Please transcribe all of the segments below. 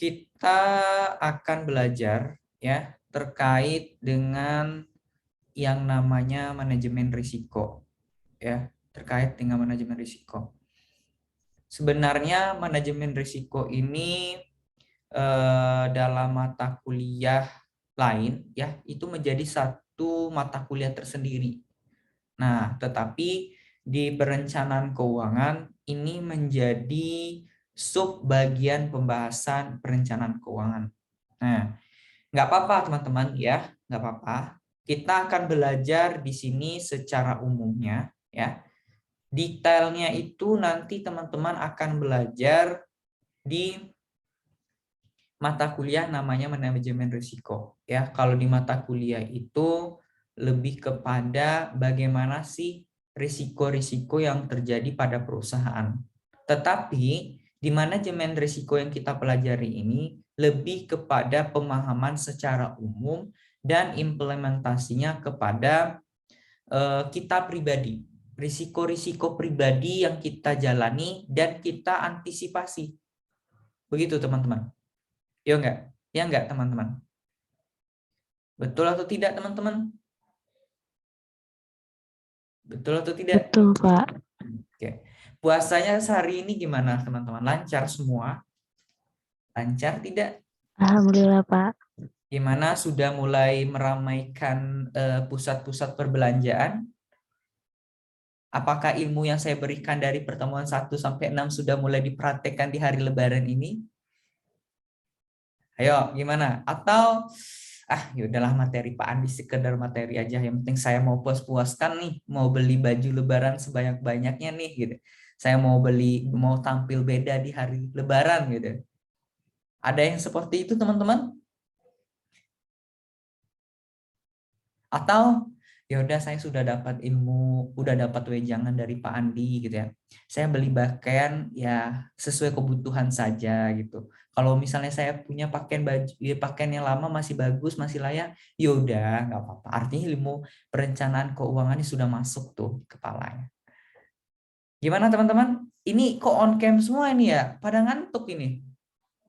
kita akan belajar ya terkait dengan yang namanya manajemen risiko ya, terkait dengan manajemen risiko. Sebenarnya manajemen risiko ini dalam mata kuliah lain ya itu menjadi satu mata kuliah tersendiri. Nah, tetapi di perencanaan keuangan ini menjadi sub bagian pembahasan perencanaan keuangan. Nah, nggak apa-apa teman-teman ya, nggak apa-apa. Kita akan belajar di sini secara umumnya ya. Detailnya itu nanti teman-teman akan belajar di mata kuliah namanya manajemen risiko ya. Kalau di mata kuliah itu lebih kepada bagaimana sih risiko-risiko yang terjadi pada perusahaan. Tetapi di manajemen risiko yang kita pelajari ini lebih kepada pemahaman secara umum dan implementasinya kepada kita pribadi. Risiko-risiko pribadi yang kita jalani dan kita antisipasi. Begitu teman-teman. Ya enggak? Ya enggak teman-teman? Betul atau tidak teman-teman? Betul atau tidak? Betul, Pak. Oke. Puasanya sehari ini gimana teman-teman? Lancar semua? Lancar tidak? Alhamdulillah, Pak. Gimana sudah mulai meramaikan pusat-pusat perbelanjaan? Apakah ilmu yang saya berikan dari pertemuan 1 sampai 6 sudah mulai dipraktekkan di hari Lebaran ini? Ayo, gimana? Atau ya udahlah materi Pak Andi sekedar materi aja. Yang penting saya mau puas-puaskan nih, mau beli baju Lebaran sebanyak-banyaknya nih gitu. Saya mau tampil beda di hari Lebaran gitu. Ada yang seperti itu teman-teman? Atau ya udah saya sudah dapat ilmu, udah dapat wejangan dari Pak Andi gitu ya. Saya beli pakaian ya sesuai kebutuhan saja gitu. Kalau misalnya saya punya pakaian baju, ya pakaian yang lama masih bagus, masih layak, ya udah nggak apa-apa. Artinya ilmu perencanaan keuangannya sudah masuk tuh kepalanya. Gimana teman-teman? Ini kok on cam semua ini ya? Pada ngantuk ini.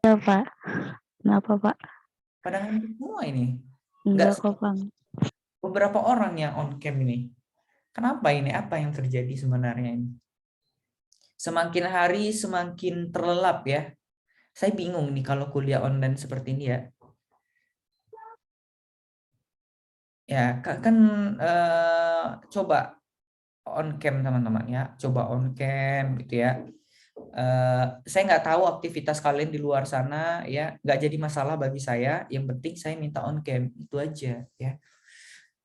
Ya, Pak. Kenapa, Pak? Pada ngantuk semua ini. Nggak Enggak kok, Bang. beberapa orang yang on cam ini. Kenapa ini? Apa yang terjadi sebenarnya ini? Semakin hari semakin terlelap ya. Saya bingung nih kalau kuliah online seperti ini ya. Ya, kan coba on cam teman-teman ya. Coba on cam gitu ya. Saya nggak tahu aktivitas kalian di luar sana ya. Nggak jadi masalah bagi saya. Yang penting saya minta on cam. Itu aja ya.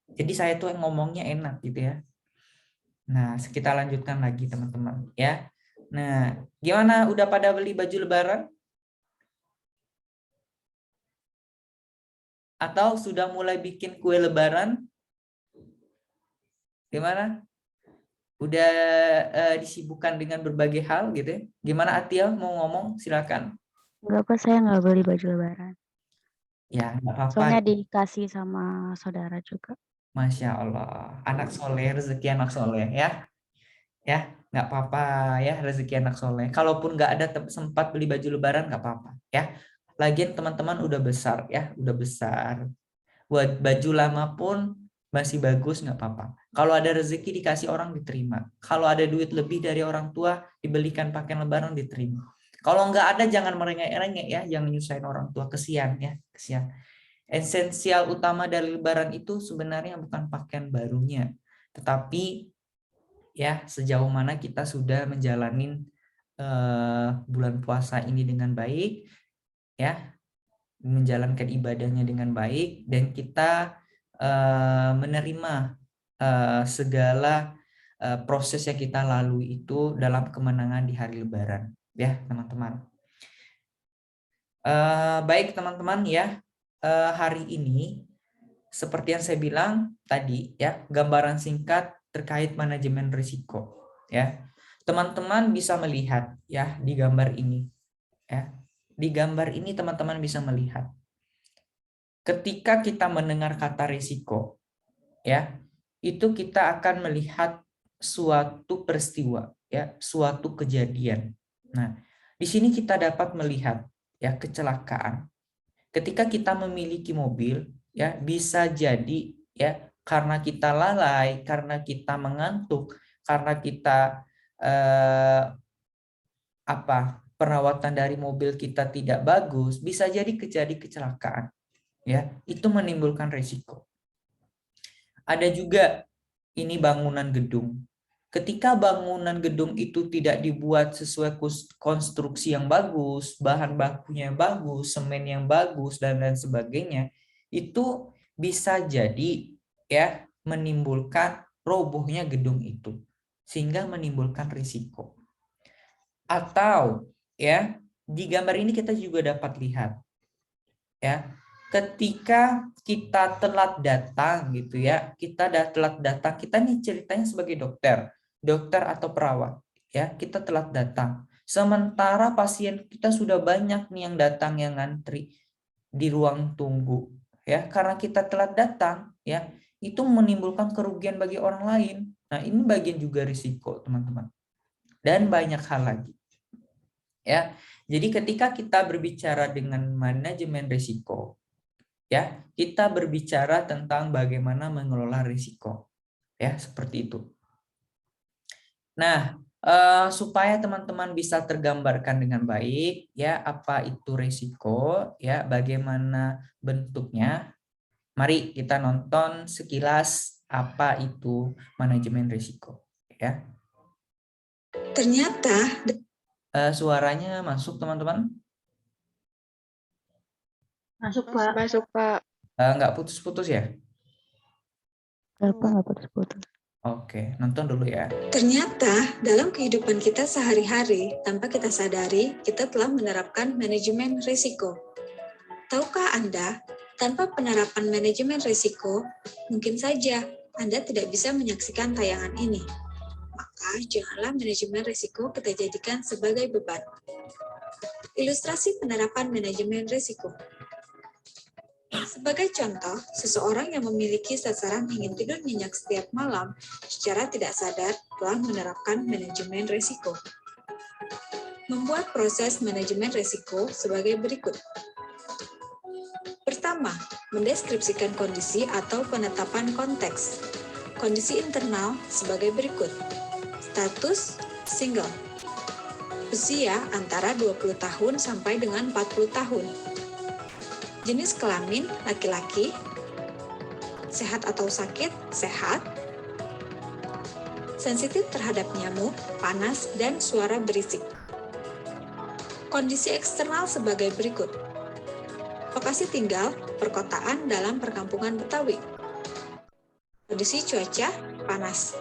Jadi saya tuh ngomongnya enak gitu ya. Nah, kita lanjutkan lagi teman-teman ya. Nah, gimana udah pada beli baju lebaran? Atau sudah mulai bikin kue lebaran? Gimana? Udah disibukkan dengan berbagai hal gitu ya. Gimana Atia mau ngomong? Silakan. Enggak, Pak. Saya nggak beli baju lebaran. Ya, nggak apa-apa. Soalnya dikasih sama saudara juga. Masya Allah. Anak soleh, rezeki anak soleh ya. Ya, nggak apa-apa ya, rezeki anak soleh. Kalaupun nggak ada sempat beli baju lebaran, nggak apa-apa ya. Lagian teman-teman udah besar ya, udah besar. Buat baju lama pun masih bagus, nggak apa-apa. Kalau ada rezeki dikasih orang diterima. Kalau ada duit lebih dari orang tua dibelikan pakaian lebaran diterima. Kalau nggak ada jangan merengek-rengek ya, jangan nyusahin orang tua, kesian ya, kesian. Esensial utama dari lebaran itu sebenarnya bukan pakaian barunya, tetapi ya sejauh mana kita sudah menjalani bulan puasa ini dengan baik ya, menjalankan ibadahnya dengan baik, dan kita menerima segala proses yang kita lalui itu dalam kemenangan di hari Lebaran ya teman-teman. Baik teman-teman ya, hari ini seperti yang saya bilang tadi ya, gambaran singkat terkait manajemen risiko ya. Teman-teman bisa melihat ya di gambar ini ya. Di gambar ini teman-teman bisa melihat ketika kita mendengar kata risiko ya, itu kita akan melihat suatu peristiwa ya, suatu kejadian. Nah, di sini kita dapat melihat ya kecelakaan. Ketika kita memiliki mobil, ya bisa jadi ya karena kita lalai, karena kita mengantuk, karena kita perawatan dari mobil kita tidak bagus, bisa jadi terjadi kecelakaan. Ya, itu menimbulkan risiko. Ada juga ini bangunan gedung. Ketika bangunan gedung itu tidak dibuat sesuai konstruksi yang bagus, bahan bakunya yang bagus, semen yang bagus, dan lain sebagainya, itu bisa jadi ya menimbulkan robohnya gedung itu, sehingga menimbulkan risiko. Atau ya di gambar ini kita juga dapat lihat ya ketika kita telat datang gitu ya, kita telat datang, kita nih ceritanya sebagai dokter atau perawat ya, kita telat datang. Sementara pasien kita sudah banyak nih yang datang, yang ngantri di ruang tunggu ya, karena kita telat datang ya, itu menimbulkan kerugian bagi orang lain. Nah, ini bagian juga risiko, teman-teman. Dan banyak hal lagi. Ya. Jadi ketika kita berbicara dengan manajemen risiko, ya, kita berbicara tentang bagaimana mengelola risiko. Ya, seperti itu. Nah, supaya teman-teman bisa tergambarkan dengan baik ya apa itu risiko, ya, bagaimana bentuknya. Mari kita nonton sekilas apa itu manajemen risiko, ya. Ternyata Suaranya masuk, teman-teman? Masuk, Pak. Masuk, Pak. Nggak putus-putus ya? Nggak putus-putus. Oke, nonton dulu ya. Ternyata dalam kehidupan kita sehari-hari, tanpa kita sadari, kita telah menerapkan manajemen risiko. Tahukah Anda, tanpa penerapan manajemen risiko, mungkin saja Anda tidak bisa menyaksikan tayangan ini. Maka janganlah manajemen risiko kita jadikan sebagai beban. Ilustrasi penerapan manajemen risiko. Sebagai contoh, seseorang yang memiliki sasaran ingin tidur nyenyak setiap malam secara tidak sadar telah menerapkan manajemen risiko. Membuat proses manajemen risiko sebagai berikut. Pertama, mendeskripsikan kondisi atau penetapan konteks. Kondisi internal sebagai berikut. Status single. Usia antara 20 tahun sampai dengan 40 tahun. Jenis kelamin laki-laki. Sehat atau sakit? Sehat. Sensitif terhadap nyamuk, panas, dan suara berisik. Kondisi eksternal sebagai berikut. Lokasi tinggal, perkotaan dalam perkampungan Betawi. Kondisi cuaca, panas.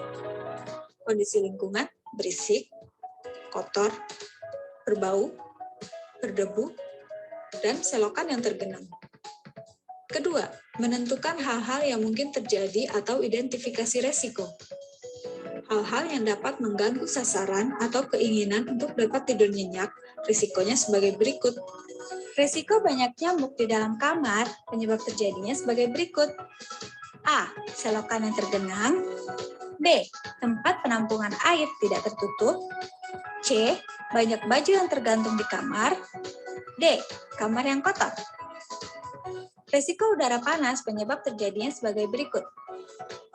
Kondisi lingkungan, berisik, kotor, berbau, berdebu, dan selokan yang tergenang. Kedua, menentukan hal-hal yang mungkin terjadi atau identifikasi resiko. Hal-hal yang dapat mengganggu sasaran atau keinginan untuk dapat tidur nyenyak, risikonya sebagai berikut. Risiko banyak nyamuk di dalam kamar, penyebab terjadinya sebagai berikut. A. Selokan yang tergenang. B. Tempat penampungan air tidak tertutup. C. Banyak baju yang tergantung di kamar. D. Kamar yang kotor. Risiko udara panas penyebab terjadinya sebagai berikut.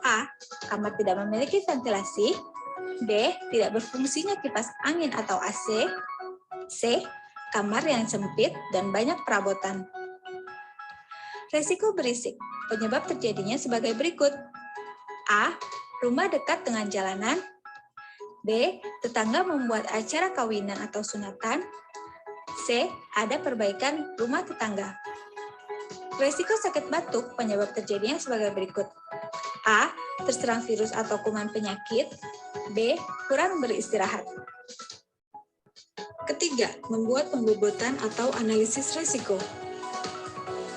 A. Kamar tidak memiliki ventilasi. B. Tidak berfungsinya kipas angin atau AC. C. Kamar yang sempit dan banyak perabotan. Risiko berisik penyebab terjadinya sebagai berikut. A. Rumah dekat dengan jalanan. B. Tetangga membuat acara kawinan atau sunatan. C. Ada perbaikan rumah tetangga. Risiko sakit batuk penyebab terjadinya sebagai berikut. A. Terserang virus atau kuman penyakit. B. Kurang beristirahat. Ketiga, membuat pembobotan atau analisis risiko.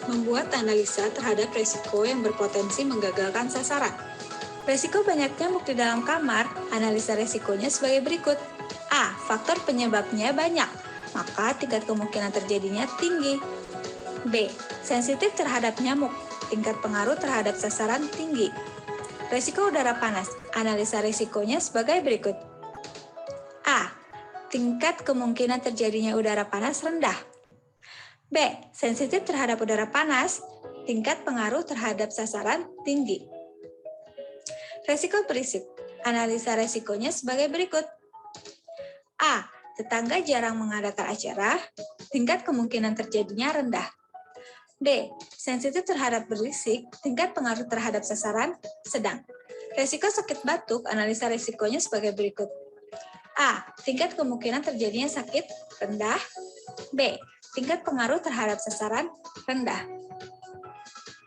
Membuat analisa terhadap risiko yang berpotensi menggagalkan sasaran. Risiko banyak nyamuk di dalam kamar, analisa risikonya sebagai berikut. A. Faktor penyebabnya banyak, maka tingkat kemungkinan terjadinya tinggi. B. Sensitif terhadap nyamuk, tingkat pengaruh terhadap sasaran tinggi. Risiko udara panas, analisa risikonya sebagai berikut. A. Tingkat kemungkinan terjadinya udara panas rendah. B. Sensitif terhadap udara panas, tingkat pengaruh terhadap sasaran tinggi. Resiko berisik. Analisa resikonya sebagai berikut. A. Tetangga jarang mengadakan acara, tingkat kemungkinan terjadinya rendah. B. Sensitif terhadap berisik, tingkat pengaruh terhadap sasaran sedang. Resiko sakit batuk, analisa resikonya sebagai berikut. A. Tingkat kemungkinan terjadinya sakit rendah. B. Tingkat pengaruh terhadap sasaran rendah.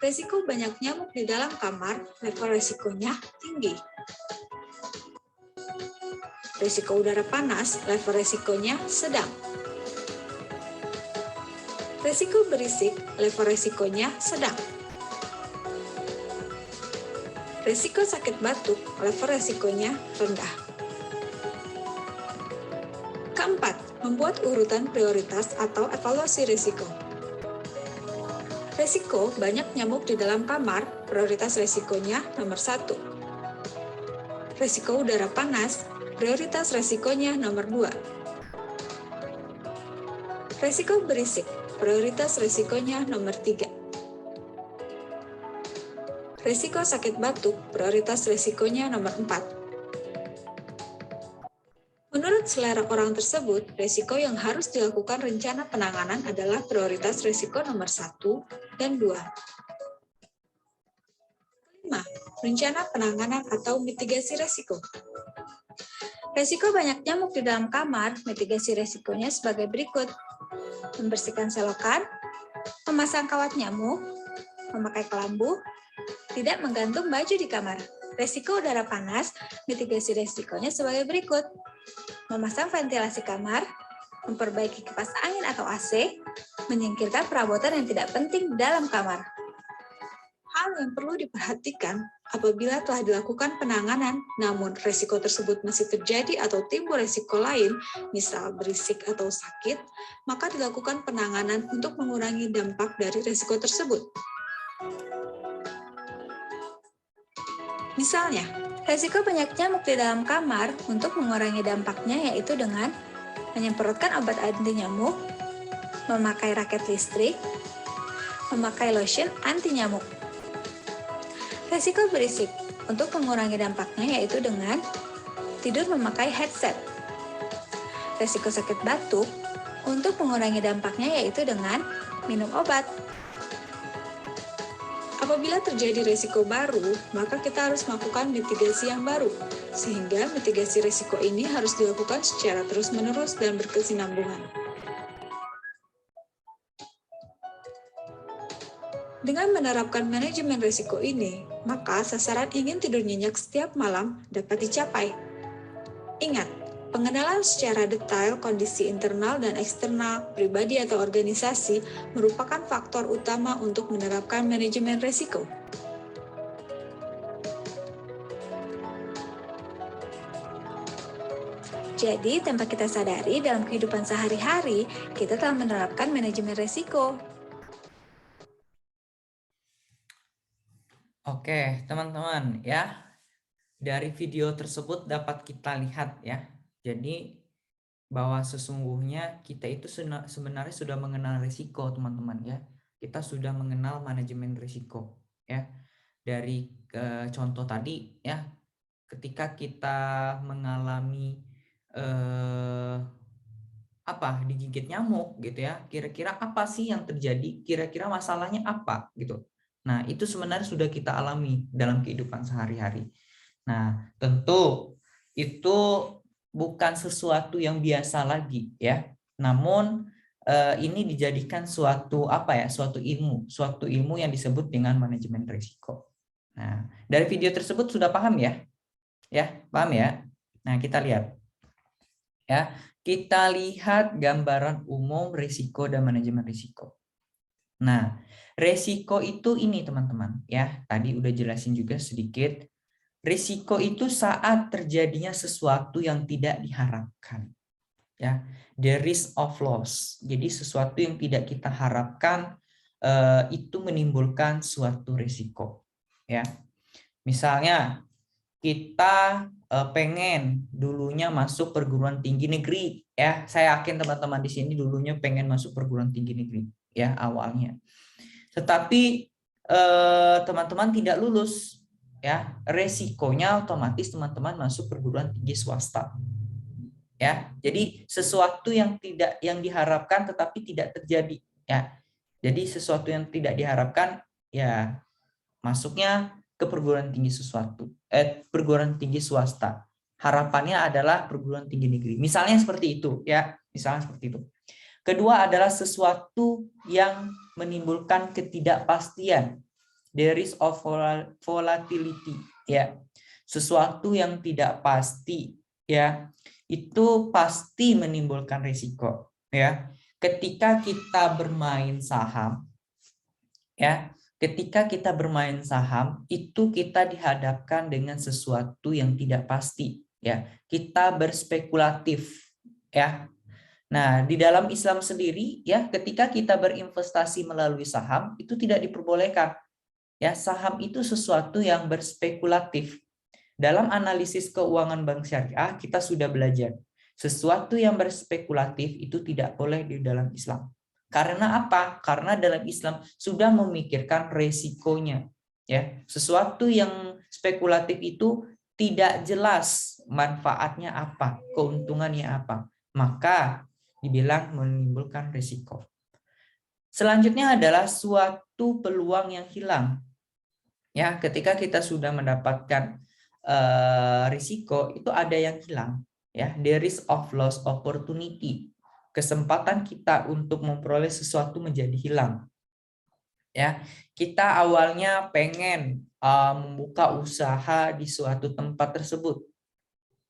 Resiko banyak nyamuk di dalam kamar, level resikonya tinggi. Risiko udara panas, level resikonya sedang. Risiko berisik, level resikonya sedang. Risiko sakit batuk, level resikonya rendah. Keempat, membuat urutan prioritas atau evaluasi risiko. Risiko banyak nyamuk di dalam kamar, prioritas risikonya nomor 1. Risiko udara panas, prioritas risikonya nomor 2. Risiko berisik, prioritas risikonya nomor 3. Risiko sakit batuk, prioritas risikonya nomor 4. Menurut selera orang tersebut, risiko yang harus dilakukan rencana penanganan adalah prioritas risiko nomor 1 dan 2. Kelima, rencana penanganan atau mitigasi risiko. Risiko banyak nyamuk di dalam kamar, mitigasi risikonya sebagai berikut. Membersihkan selokan, memasang kawat nyamuk, memakai kelambu, tidak menggantung baju di kamar. Risiko udara panas, mitigasi risikonya sebagai berikut. Memasang ventilasi kamar, memperbaiki kipas angin atau AC, menyingkirkan perabotan yang tidak penting di dalam kamar. Hal yang perlu diperhatikan apabila telah dilakukan penanganan, namun risiko tersebut masih terjadi atau timbul risiko lain, misal berisik atau sakit, maka dilakukan penanganan untuk mengurangi dampak dari risiko tersebut. Misalnya, risiko banyak nyamuk di dalam kamar untuk mengurangi dampaknya yaitu dengan menyemprotkan obat anti nyamuk, memakai raket listrik, memakai lotion anti nyamuk. Risiko berisik untuk mengurangi dampaknya yaitu dengan tidur memakai headset. Risiko sakit batuk untuk mengurangi dampaknya yaitu dengan minum obat. Apabila terjadi risiko baru, maka kita harus melakukan mitigasi yang baru, sehingga mitigasi risiko ini harus dilakukan secara terus-menerus dan berkesinambungan. Dengan menerapkan manajemen risiko ini, maka sasaran ingin tidur nyenyak setiap malam dapat dicapai. Ingat, pengenalan secara detail kondisi internal dan eksternal, pribadi atau organisasi merupakan faktor utama untuk menerapkan manajemen risiko. Jadi, tanpa kita sadari dalam kehidupan sehari-hari, kita telah menerapkan manajemen risiko. Oke, teman-teman ya. Dari video tersebut dapat kita lihat ya. Jadi bahwa sesungguhnya kita itu sebenarnya sudah mengenal risiko, teman-teman ya. Kita sudah mengenal manajemen risiko ya. Dari contoh tadi ya, ketika kita mengalami digigit nyamuk gitu ya, kira-kira apa sih yang terjadi, kira-kira masalahnya apa gitu. Nah, itu sebenarnya sudah kita alami dalam kehidupan sehari-hari. Nah, tentu itu bukan sesuatu yang biasa lagi ya. Namun ini dijadikan suatu ilmu yang disebut dengan manajemen risiko. Nah, dari video tersebut sudah paham ya? Ya, paham ya? Nah, kita lihat. Ya, kita lihat gambaran umum risiko dan manajemen risiko. Nah, risiko itu ini teman-teman ya. Tadi udah jelasin juga sedikit. Risiko itu saat terjadinya sesuatu yang tidak diharapkan. Ya, the risk of loss. Jadi sesuatu yang tidak kita harapkan itu menimbulkan suatu risiko. Ya, misalnya kita pengen dulunya masuk perguruan tinggi negeri. Ya, saya yakin teman-teman di sini dulunya pengen masuk perguruan tinggi negeri. ya awalnya. Tetapi teman-teman tidak lulus, ya resikonya otomatis teman-teman masuk perguruan tinggi swasta. Ya, jadi sesuatu yang diharapkan tetapi tidak terjadi, ya. Jadi sesuatu yang tidak diharapkan, ya masuknya ke perguruan tinggi perguruan tinggi swasta. Harapannya adalah perguruan tinggi negeri. Misalnya seperti itu, ya. Misalnya seperti itu. Kedua adalah sesuatu yang menimbulkan ketidakpastian. There is of volatility, ya. Sesuatu yang tidak pasti, ya. Itu pasti menimbulkan risiko, ya. Ketika kita bermain saham, ya, ketika kita bermain saham itu kita dihadapkan dengan sesuatu yang tidak pasti, ya. Kita berspekulatif, ya. Nah, di dalam Islam sendiri, ya, ketika kita berinvestasi melalui saham itu tidak diperbolehkan. Ya, saham itu sesuatu yang berspekulatif. Dalam analisis keuangan bank syariah kita sudah belajar sesuatu yang berspekulatif itu tidak boleh di dalam Islam. Karena apa? Karena dalam Islam sudah memikirkan resikonya. Ya, sesuatu yang spekulatif itu tidak jelas manfaatnya apa, keuntungannya apa. Maka dibilang menimbulkan risiko. Selanjutnya adalah suatu peluang yang hilang. Ya, ketika kita sudah mendapatkan risiko itu ada yang hilang, ya. There is of loss opportunity. Kesempatan kita untuk memperoleh sesuatu menjadi hilang. Ya, kita awalnya pengen membuka usaha di suatu tempat tersebut.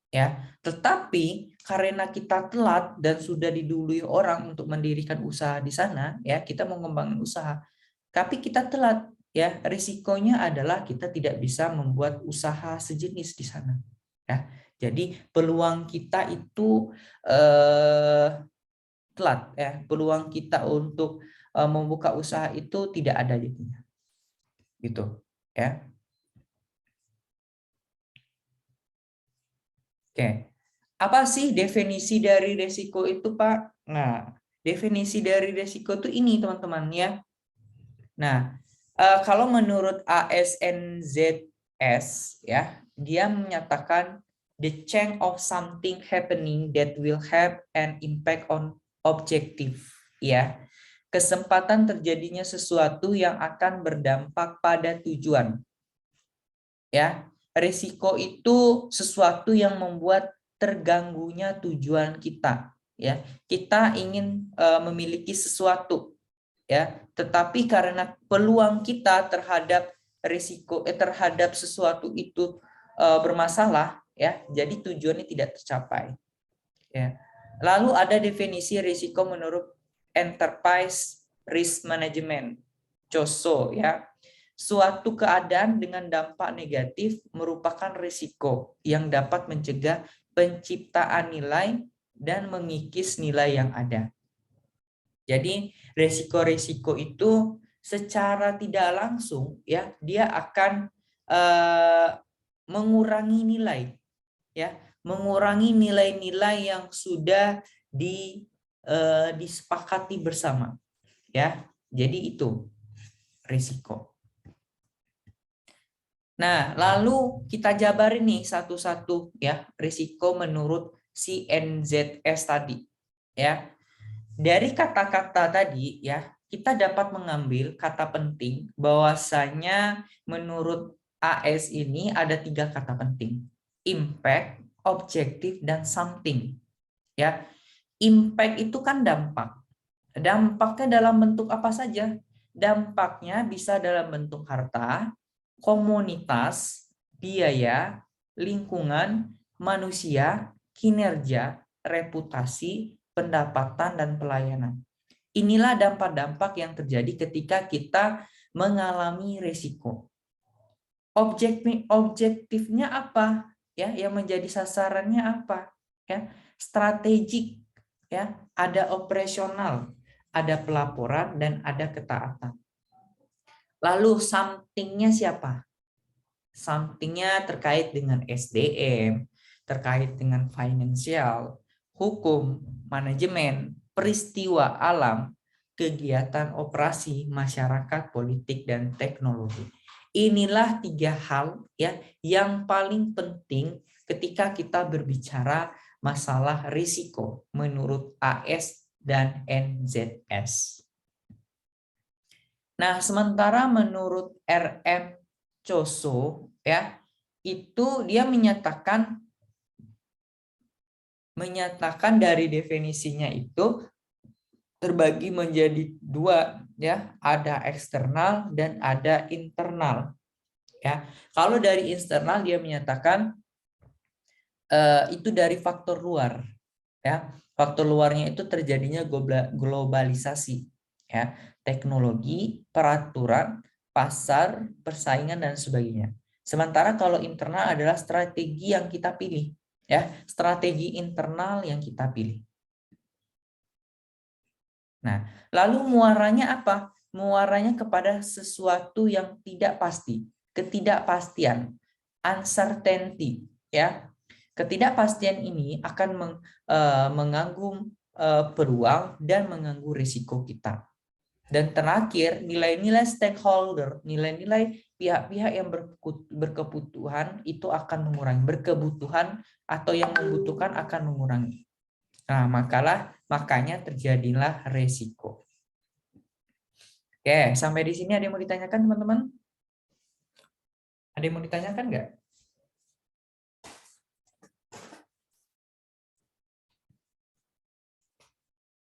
Ya, tetapi karena kita telat dan sudah didului orang untuk mendirikan usaha di sana, ya, kita mau mengembangkan usaha. Tapi kita telat, ya, risikonya adalah kita tidak bisa membuat usaha sejenis di sana. Ya, jadi peluang kita itu telat, ya, peluang kita untuk membuka usaha itu tidak ada jadinya, gitu, ya. Oke, apa sih definisi dari risiko itu, Pak? Nah, definisi dari risiko itu ini, teman-teman, ya. Nah, kalau menurut ASNZS, ya, dia menyatakan the change of something happening that will have an impact on objective, ya. Kesempatan terjadinya sesuatu yang akan berdampak pada tujuan. Ya, risiko itu sesuatu yang membuat terganggunya tujuan kita, ya. Kita ingin memiliki sesuatu, ya, tetapi karena peluang kita terhadap risiko terhadap sesuatu itu bermasalah, ya, jadi tujuannya tidak tercapai, ya. Lalu ada definisi risiko menurut Enterprise Risk Management, COSO, ya. Suatu keadaan dengan dampak negatif merupakan risiko yang dapat mencegah penciptaan nilai dan mengikis nilai yang ada. Jadi risiko-risiko itu secara tidak langsung, ya, dia akan mengurangi nilai, ya, mengurangi nilai-nilai yang sudah disepakati bersama, ya. Jadi itu risiko. Nah, lalu kita jabarin nih satu-satu, ya, risiko menurut CNZS tadi, ya. Dari kata-kata tadi, ya, kita dapat mengambil kata penting bahwasanya menurut AS ini ada 3 kata penting. Impact, objektif, dan something. Ya, impact itu kan dampak. Dampaknya dalam bentuk apa saja? Dampaknya bisa dalam bentuk harta, komunitas, biaya, lingkungan, manusia, kinerja, reputasi, pendapatan, dan pelayanan. Inilah dampak-dampak yang terjadi ketika kita mengalami risiko. Objektifnya apa? Ya, yang menjadi sasarannya apa? Ya, strategik, ya, ada operasional, ada pelaporan, dan ada ketaatan. Lalu something-nya siapa? Something-nya terkait dengan SDM, terkait dengan finansial, hukum, manajemen, peristiwa alam, kegiatan operasi masyarakat, politik, dan teknologi. Inilah 3 hal ya yang paling penting ketika kita berbicara masalah risiko menurut AS dan NZS. Nah, sementara menurut RM Choso ya, itu dia menyatakan dari definisinya itu terbagi menjadi 2 ya, ada eksternal dan ada internal ya. Kalau dari eksternal dia menyatakan itu dari faktor luar ya. Faktor luarnya itu terjadinya globalisasi ya, teknologi, peraturan, pasar, persaingan dan sebagainya. Sementara kalau internal adalah strategi yang kita pilih ya, strategi internal yang kita pilih. Nah, lalu muaranya apa? Muaranya kepada sesuatu yang tidak pasti, ketidakpastian, uncertainty, ya. Ketidakpastian ini akan mengganggu peluang dan mengganggu risiko kita. Dan terakhir, nilai-nilai stakeholder, nilai-nilai pihak-pihak yang berkebutuhan itu akan mengurangi, berkebutuhan atau yang membutuhkan akan mengurangi. Nah, makanya terjadilah resiko. Oke, sampai di sini ada yang mau ditanyakan, teman-teman? Ada yang mau ditanyakan nggak?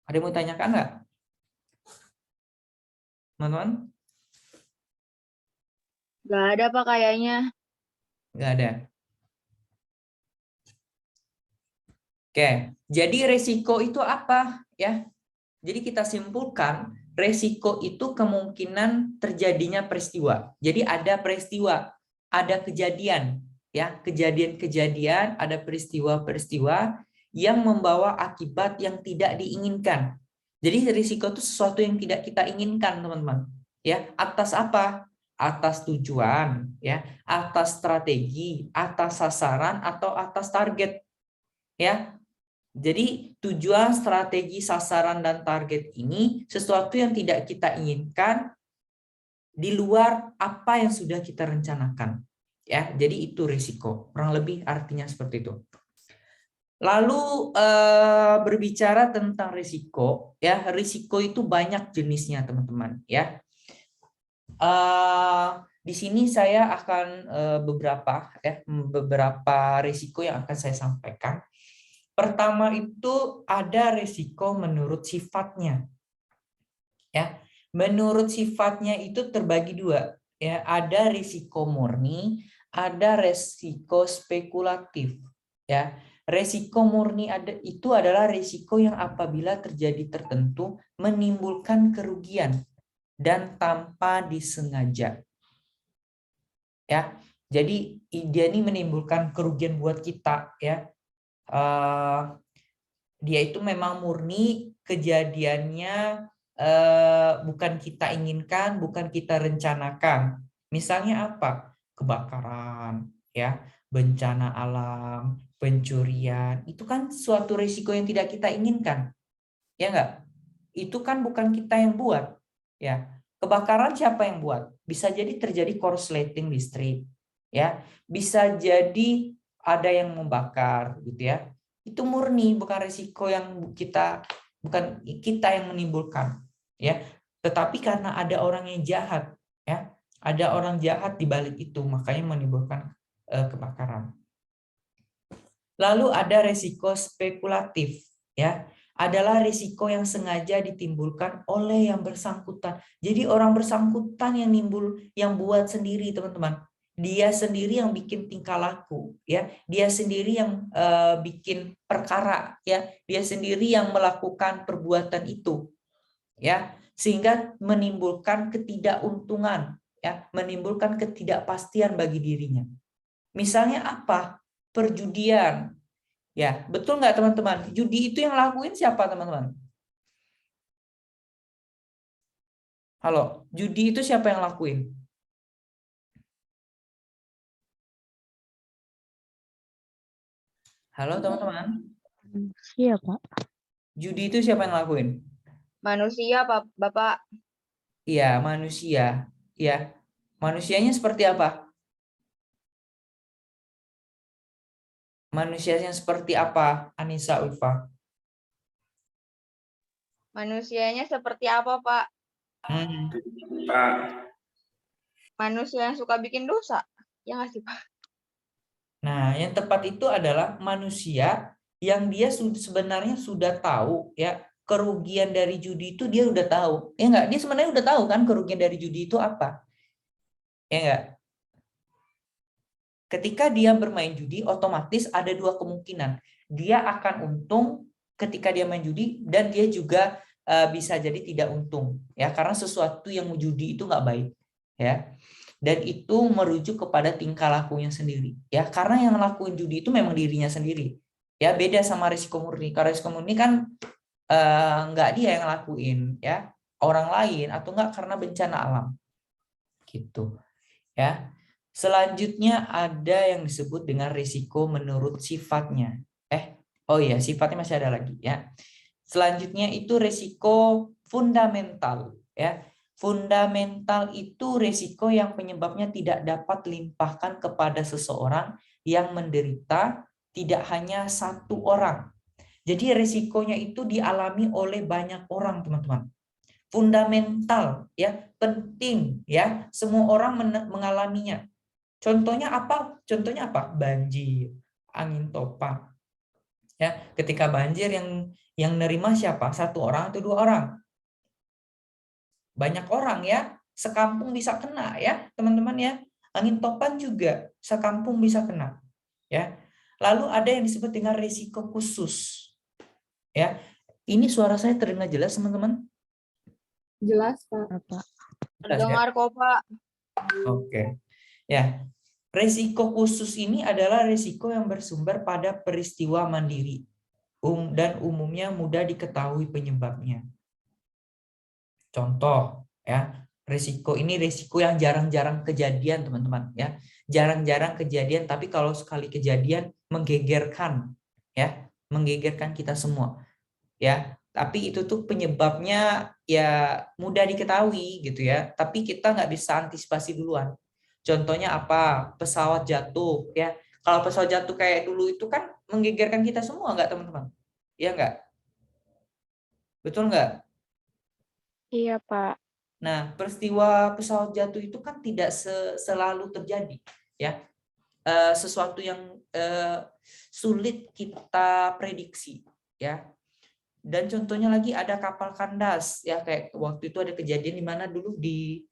Ada yang mau ditanyakan nggak? Teman-teman? Nggak ada Pak kayaknya. Nggak ada. Oke, jadi resiko itu apa? Ya, jadi kita simpulkan resiko itu kemungkinan terjadinya peristiwa. Jadi ada peristiwa, ada kejadian, ya, kejadian-kejadian, ada peristiwa-peristiwa yang membawa akibat yang tidak diinginkan. Jadi risiko itu sesuatu yang tidak kita inginkan, teman-teman. Ya, atas apa? Atas tujuan, ya, atas strategi, atas sasaran atau atas target, ya. Jadi tujuan, strategi, sasaran, dan target ini sesuatu yang tidak kita inginkan di luar apa yang sudah kita rencanakan. Ya, jadi itu risiko. Kurang lebih artinya seperti itu. Lalu berbicara tentang risiko, ya risiko itu banyak jenisnya, teman-teman. Ya, di sini saya akan beberapa risiko yang akan saya sampaikan. Pertama itu ada risiko menurut sifatnya. Ya, menurut sifatnya itu terbagi 2. Ya, ada risiko murni, ada risiko spekulatif. Ya, risiko murni itu adalah risiko yang apabila terjadi tertentu menimbulkan kerugian dan tanpa disengaja. Ya, jadi dia ini menimbulkan kerugian buat kita, ya. Dia itu memang murni kejadiannya bukan kita inginkan, bukan kita rencanakan. Misalnya apa? Kebakaran, ya, bencana alam, pencurian. Itu kan suatu risiko yang tidak kita inginkan. Ya enggak? Itu kan bukan kita yang buat, ya. Kebakaran siapa yang buat? Bisa jadi terjadi korsleting listrik, ya. Bisa jadi ada yang membakar gitu ya. Itu murni, bukan risiko yang bukan kita yang menimbulkan, ya. Tetapi karena ada orang yang jahat, ya. Ada orang jahat di balik itu, makanya menimbulkan kebakaran. Lalu ada risiko spekulatif, ya. Adalah risiko yang sengaja ditimbulkan oleh yang bersangkutan. Jadi orang bersangkutan yang buat sendiri, teman-teman. Dia sendiri yang bikin tingkah laku, ya. Dia sendiri yang bikin perkara, ya. Dia sendiri yang melakukan perbuatan itu, ya. Sehingga menimbulkan ketidakuntungan, ya, menimbulkan ketidakpastian bagi dirinya. Misalnya apa? Perjudian. Ya, betul nggak teman-teman? Judi itu yang lakuin siapa teman-teman? Halo, judi itu siapa yang lakuin? Halo teman-teman. Iya, Pak. Judi itu siapa yang lakuin? Manusia, Bapak. Iya, manusia. Ya. Manusianya seperti apa? Manusianya seperti apa, Anissa Ulfa? Manusianya seperti apa, Pak? Pak, Manusia yang suka bikin dosa. Ya nggak sih, Pak? Nah, yang tepat itu adalah manusia yang dia sebenarnya sudah tahu ya kerugian dari judi itu dia udah tahu. Ya enggak? Dia sebenarnya udah tahu kan kerugian dari judi itu apa. Ya enggak? Ketika dia bermain judi, otomatis ada dua kemungkinan. Dia akan untung ketika dia main judi dan dia juga bisa jadi tidak untung ya karena sesuatu yang judi itu nggak baik ya. Dan itu merujuk kepada tingkah lakunya sendiri ya karena yang ngelakuin judi itu memang dirinya sendiri ya, beda sama risiko murni. Kalau risiko murni kan nggak dia yang ngelakuin ya, orang lain atau enggak karena bencana alam gitu ya. Selanjutnya ada yang disebut dengan risiko menurut sifatnya. Oh iya, sifatnya masih ada lagi ya. Selanjutnya itu risiko fundamental ya. Fundamental itu risiko yang penyebabnya tidak dapat limpahkan kepada seseorang yang menderita, tidak hanya satu orang. Jadi risikonya itu dialami oleh banyak orang, teman-teman. Fundamental ya, penting ya, semua orang mengalaminya. Contohnya apa? Contohnya apa? Banjir, angin topan. Ya, ketika banjir yang nerima siapa? Satu orang atau dua orang? Banyak orang ya, sekampung bisa kena ya, teman-teman ya. Angin topan juga sekampung bisa kena. Ya. Lalu ada yang disebut dengan risiko khusus. Ya. Ini suara saya terdengar jelas, teman-teman? Jelas, Pak. Bapak. Jelas, ya? Dengar kok, Pak. Oke. Ya. Risiko khusus ini adalah risiko yang bersumber pada peristiwa mandiri dan umumnya mudah diketahui penyebabnya. Contoh ya, risiko ini risiko yang jarang-jarang kejadian, teman-teman ya. Jarang-jarang kejadian, tapi kalau sekali kejadian menggegerkan ya, menggegerkan kita semua ya. Tapi itu tuh penyebabnya ya mudah diketahui gitu ya, tapi kita nggak bisa antisipasi duluan. Contohnya apa? Pesawat jatuh ya. Kalau pesawat jatuh kayak dulu itu kan menggegerkan kita semua nggak, teman-teman? Iya nggak? Betul nggak? Iya, Pak. Nah, peristiwa pesawat jatuh itu kan tidak selalu terjadi ya. Sesuatu yang sulit kita prediksi ya. Dan contohnya lagi ada kapal kandas ya, kayak waktu itu ada kejadian di mana dulu di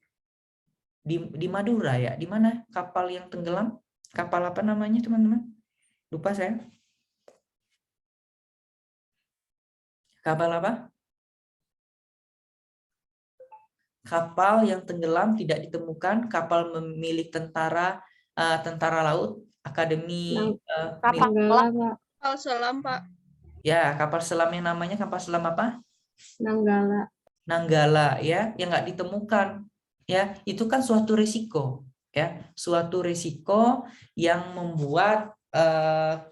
Madura ya, di mana kapal yang tenggelam, kapal apa namanya teman-teman? Lupa saya. Kapal apa? Kapal yang tenggelam tidak ditemukan, kapal milik tentara laut, akademi Kapal Nanggala, Pak. Kapal selam, Pak. ya, kapal selam yang namanya kapal selam apa? Nanggala. Nanggala ya, yang nggak ditemukan ya, itu kan suatu risiko ya, suatu risiko yang membuat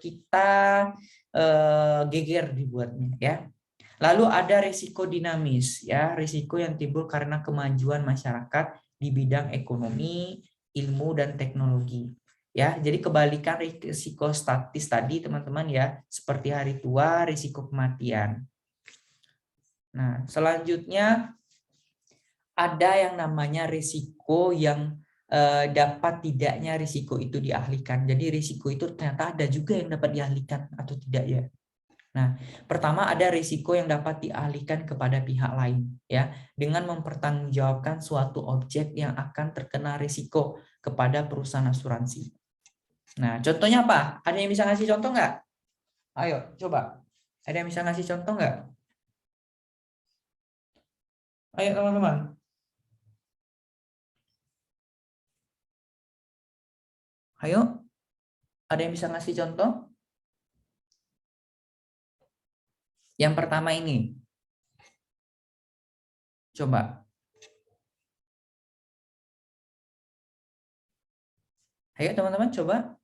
kita geger dibuatnya ya. Lalu ada risiko dinamis ya, risiko yang timbul karena kemajuan masyarakat di bidang ekonomi, ilmu dan teknologi. Ya, jadi kebalikan risiko statis tadi teman-teman ya, seperti hari tua, risiko kematian. Nah, selanjutnya ada yang namanya risiko yang dapat tidaknya risiko itu dialihkan. Jadi risiko itu ternyata ada juga yang dapat dialihkan atau tidak ya. Nah, pertama ada risiko yang dapat dialihkan kepada pihak lain ya, dengan mempertanggungjawabkan suatu objek yang akan terkena risiko kepada perusahaan asuransi. Nah, contohnya apa? Ada yang bisa ngasih contoh nggak? Ayo, coba. Ada yang bisa ngasih contoh nggak? Ayo teman-teman. Ayo, ada yang bisa ngasih contoh? Yang pertama ini. Coba. Ayo teman-teman coba.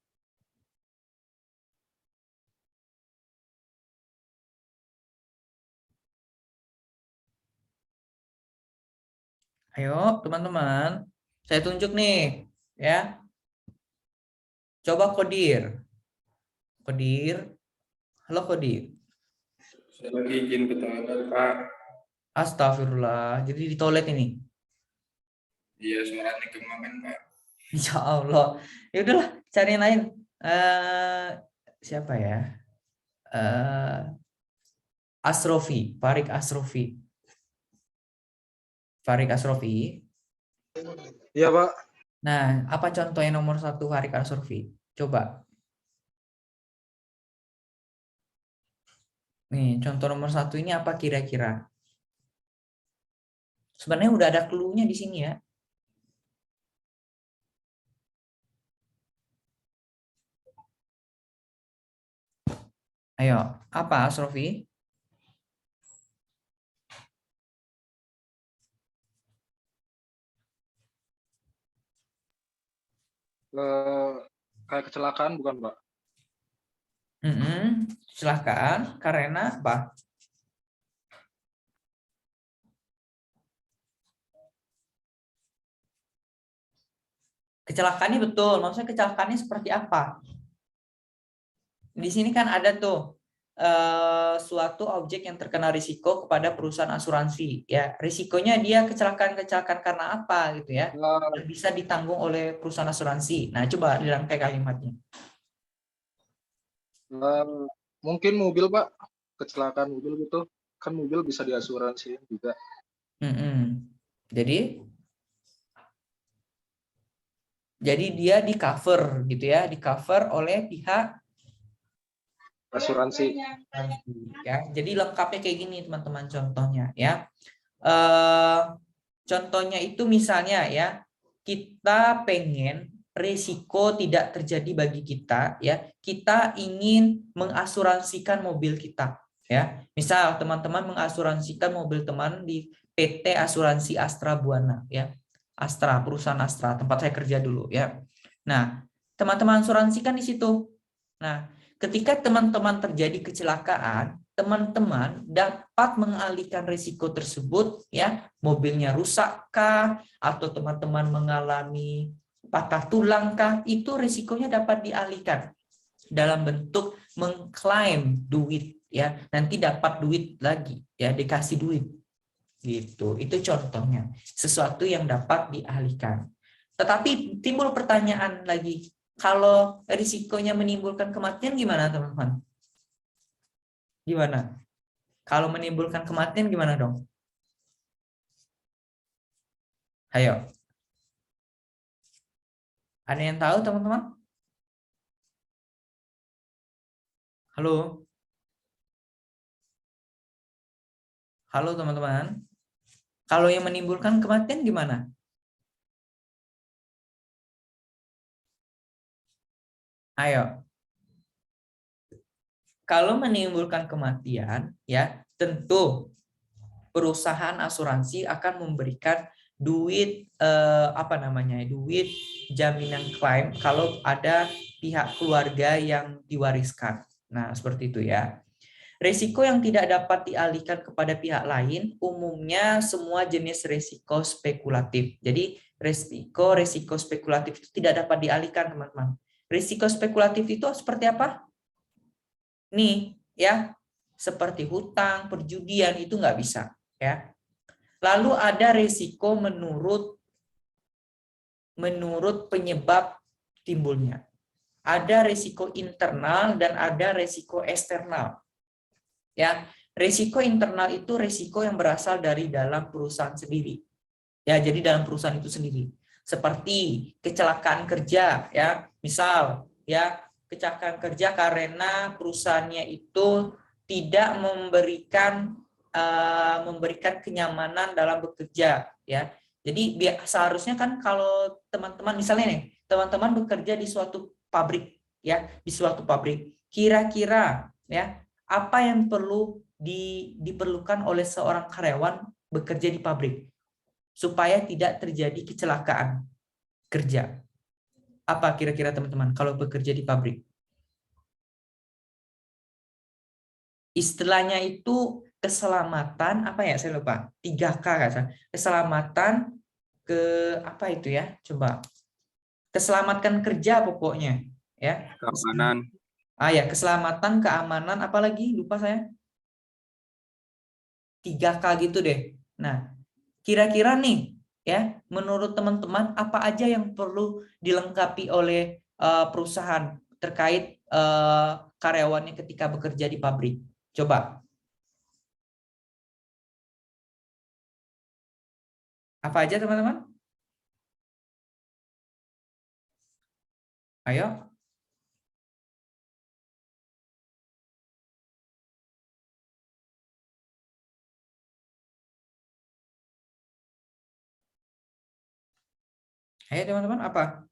Ayo, teman-teman. Saya tunjuk nih, ya. Coba Kodir. Kodir. Halo Kodir. Saya lagi izin ke toilet, Pak. Astagfirullah. Jadi di toilet ini. Iya, suaranya gemuk kan, Pak. Insya Allah. Ya udahlah, cari yang lain. Siapa ya? Asrofi, Farik Asrofi. Farik Asrofi. Iya, Pak. Nah, apa contoh yang nomor 1 Farik Asrofi? Coba. Nih, contoh nomor 1 ini apa kira-kira? Sebenarnya udah ada clue-nya di sini ya. Ayo, apa Asrofi? Kayak kecelakaan bukan, Pak? Silahkan, karena apa? Kecelakaannya betul, maksudnya kecelakaannya seperti apa? Di sini kan ada tuh suatu objek yang terkena risiko kepada perusahaan asuransi. Ya, risikonya dia kecelakaan karena apa gitu ya? Dan bisa ditanggung oleh perusahaan asuransi. Nah, coba dirangkai kalimatnya. Mungkin mobil, Pak. Kecelakaan mobil gitu. Kan mobil bisa diasuransi juga. Jadi dia di cover gitu ya, di cover oleh pihak Asuransi. Ya, jadi lengkapnya kayak gini teman-teman contohnya ya. Contohnya itu misalnya ya, kita pengen risiko tidak terjadi bagi kita ya. Kita ingin mengasuransikan mobil kita ya. Misal teman-teman mengasuransikan mobil teman di PT Asuransi Astra Buana ya. Astra, perusahaan Astra, tempat saya kerja dulu ya. Nah, teman-teman asuransikan di situ. Nah, ketika teman-teman terjadi kecelakaan, teman-teman dapat mengalihkan risiko tersebut ya, mobilnya rusakkah atau teman-teman mengalami patah tulangkah, itu risikonya dapat dialihkan dalam bentuk mengklaim duit ya, nanti dapat duit lagi ya, dikasih duit gitu. Itu contohnya sesuatu yang dapat dialihkan. Tetapi timbul pertanyaan lagi, kalau risikonya menimbulkan kematian gimana teman-teman? Gimana? Kalau menimbulkan kematian gimana dong? Ayo. Ada yang tahu teman-teman? Halo? Halo teman-teman? Kalau yang menimbulkan kematian gimana? Ayo. Kalau menimbulkan kematian, ya tentu perusahaan asuransi akan memberikan duit duit jaminan klaim kalau ada pihak keluarga yang diwariskan. Nah, seperti itu ya. Risiko yang tidak dapat dialihkan kepada pihak lain umumnya semua jenis risiko spekulatif. Jadi risiko spekulatif itu tidak dapat dialihkan, teman-teman. Risiko spekulatif itu seperti apa? Nih, ya. Seperti hutang, perjudian itu nggak bisa, ya. Lalu ada risiko menurut penyebab timbulnya. Ada risiko internal dan ada risiko eksternal. Ya, risiko internal itu risiko yang berasal dari dalam perusahaan sendiri. Ya, jadi dalam perusahaan itu sendiri. Seperti kecelakaan kerja, ya. Misal, ya, kecelakaan kerja karena perusahaannya itu tidak memberikan kenyamanan dalam bekerja, ya. Jadi seharusnya kan kalau teman-teman misalnya nih, teman-teman bekerja di suatu pabrik, ya, di suatu pabrik. Kira-kira ya, apa yang perlu diperlukan oleh seorang karyawan bekerja di pabrik supaya tidak terjadi kecelakaan kerja? Apa kira-kira teman-teman kalau bekerja di pabrik? Istilahnya itu keselamatan, apa ya, saya lupa, 3K kan? Keselamatan, apa itu ya? Coba. Keselamatan kerja pokoknya, ya. Keamanan. Ya, keselamatan, keamanan, apalagi lupa saya. 3K gitu deh. Nah, kira-kira nih, ya, menurut teman-teman apa aja yang perlu dilengkapi oleh perusahaan terkait karyawannya ketika bekerja di pabrik? Coba. Apa aja, teman-teman? Ayo. Ayo, teman-teman, apa?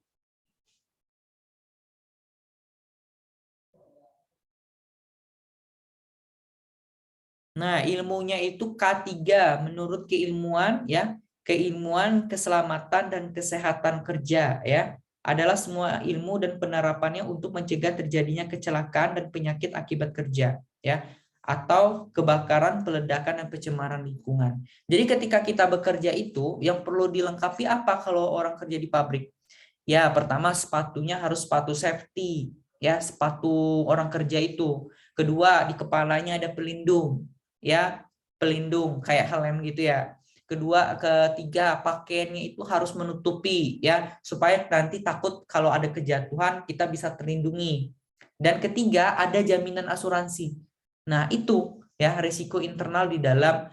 Nah, ilmunya itu K3 menurut keilmuan ya, keilmuan keselamatan dan kesehatan kerja ya. Adalah semua ilmu dan penerapannya untuk mencegah terjadinya kecelakaan dan penyakit akibat kerja ya, atau kebakaran, peledakan dan pencemaran lingkungan. Jadi ketika kita bekerja itu yang perlu dilengkapi apa kalau orang kerja di pabrik? Ya, pertama sepatunya harus sepatu safety ya, sepatu orang kerja itu. Kedua, di kepalanya ada pelindung ya, pelindung kayak helm gitu ya. Ketiga, pakaiannya itu harus menutupi ya, supaya nanti takut kalau ada kejatuhan kita bisa terlindungi. Dan ketiga, ada jaminan asuransi. Nah, itu ya risiko internal di dalam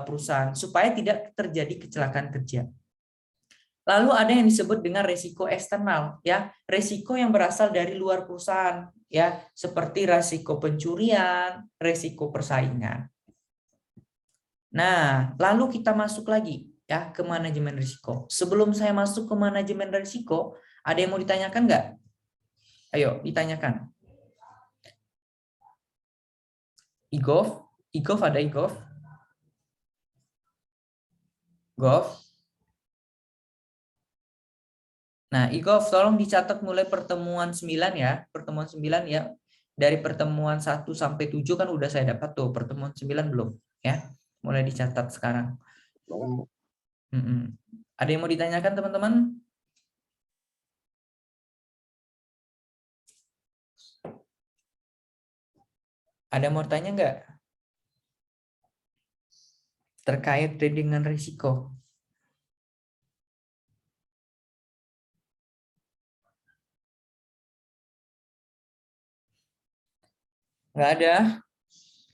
perusahaan supaya tidak terjadi kecelakaan kerja. Lalu ada yang disebut dengan risiko eksternal ya, risiko yang berasal dari luar perusahaan ya, seperti risiko pencurian, risiko persaingan. Nah, lalu kita masuk lagi ya ke manajemen risiko. Sebelum saya masuk ke manajemen risiko, ada yang mau ditanyakan nggak? Ayo, ditanyakan. Igov ada Igov? Gov? Nah, Igov, tolong dicatat mulai pertemuan 9 ya. Pertemuan 9 ya. Dari pertemuan 1 sampai 7 kan udah saya dapat tuh. Pertemuan 9 belum ya. Mulai dicatat sekarang. Ada yang mau ditanyakan teman-teman? Ada yang mau tanya nggak? Terkait dengan risiko. Nggak ada?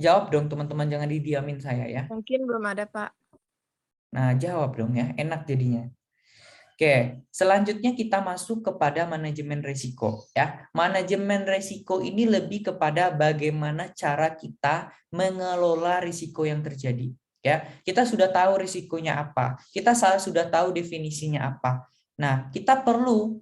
Jawab dong teman-teman, jangan didiamin saya ya. Mungkin belum ada, Pak. Nah, jawab dong ya, enak jadinya. Oke, selanjutnya kita masuk kepada manajemen risiko ya. Manajemen risiko ini lebih kepada bagaimana cara kita mengelola risiko yang terjadi ya. Kita sudah tahu risikonya apa, kita sudah tahu definisinya apa. Nah, kita perlu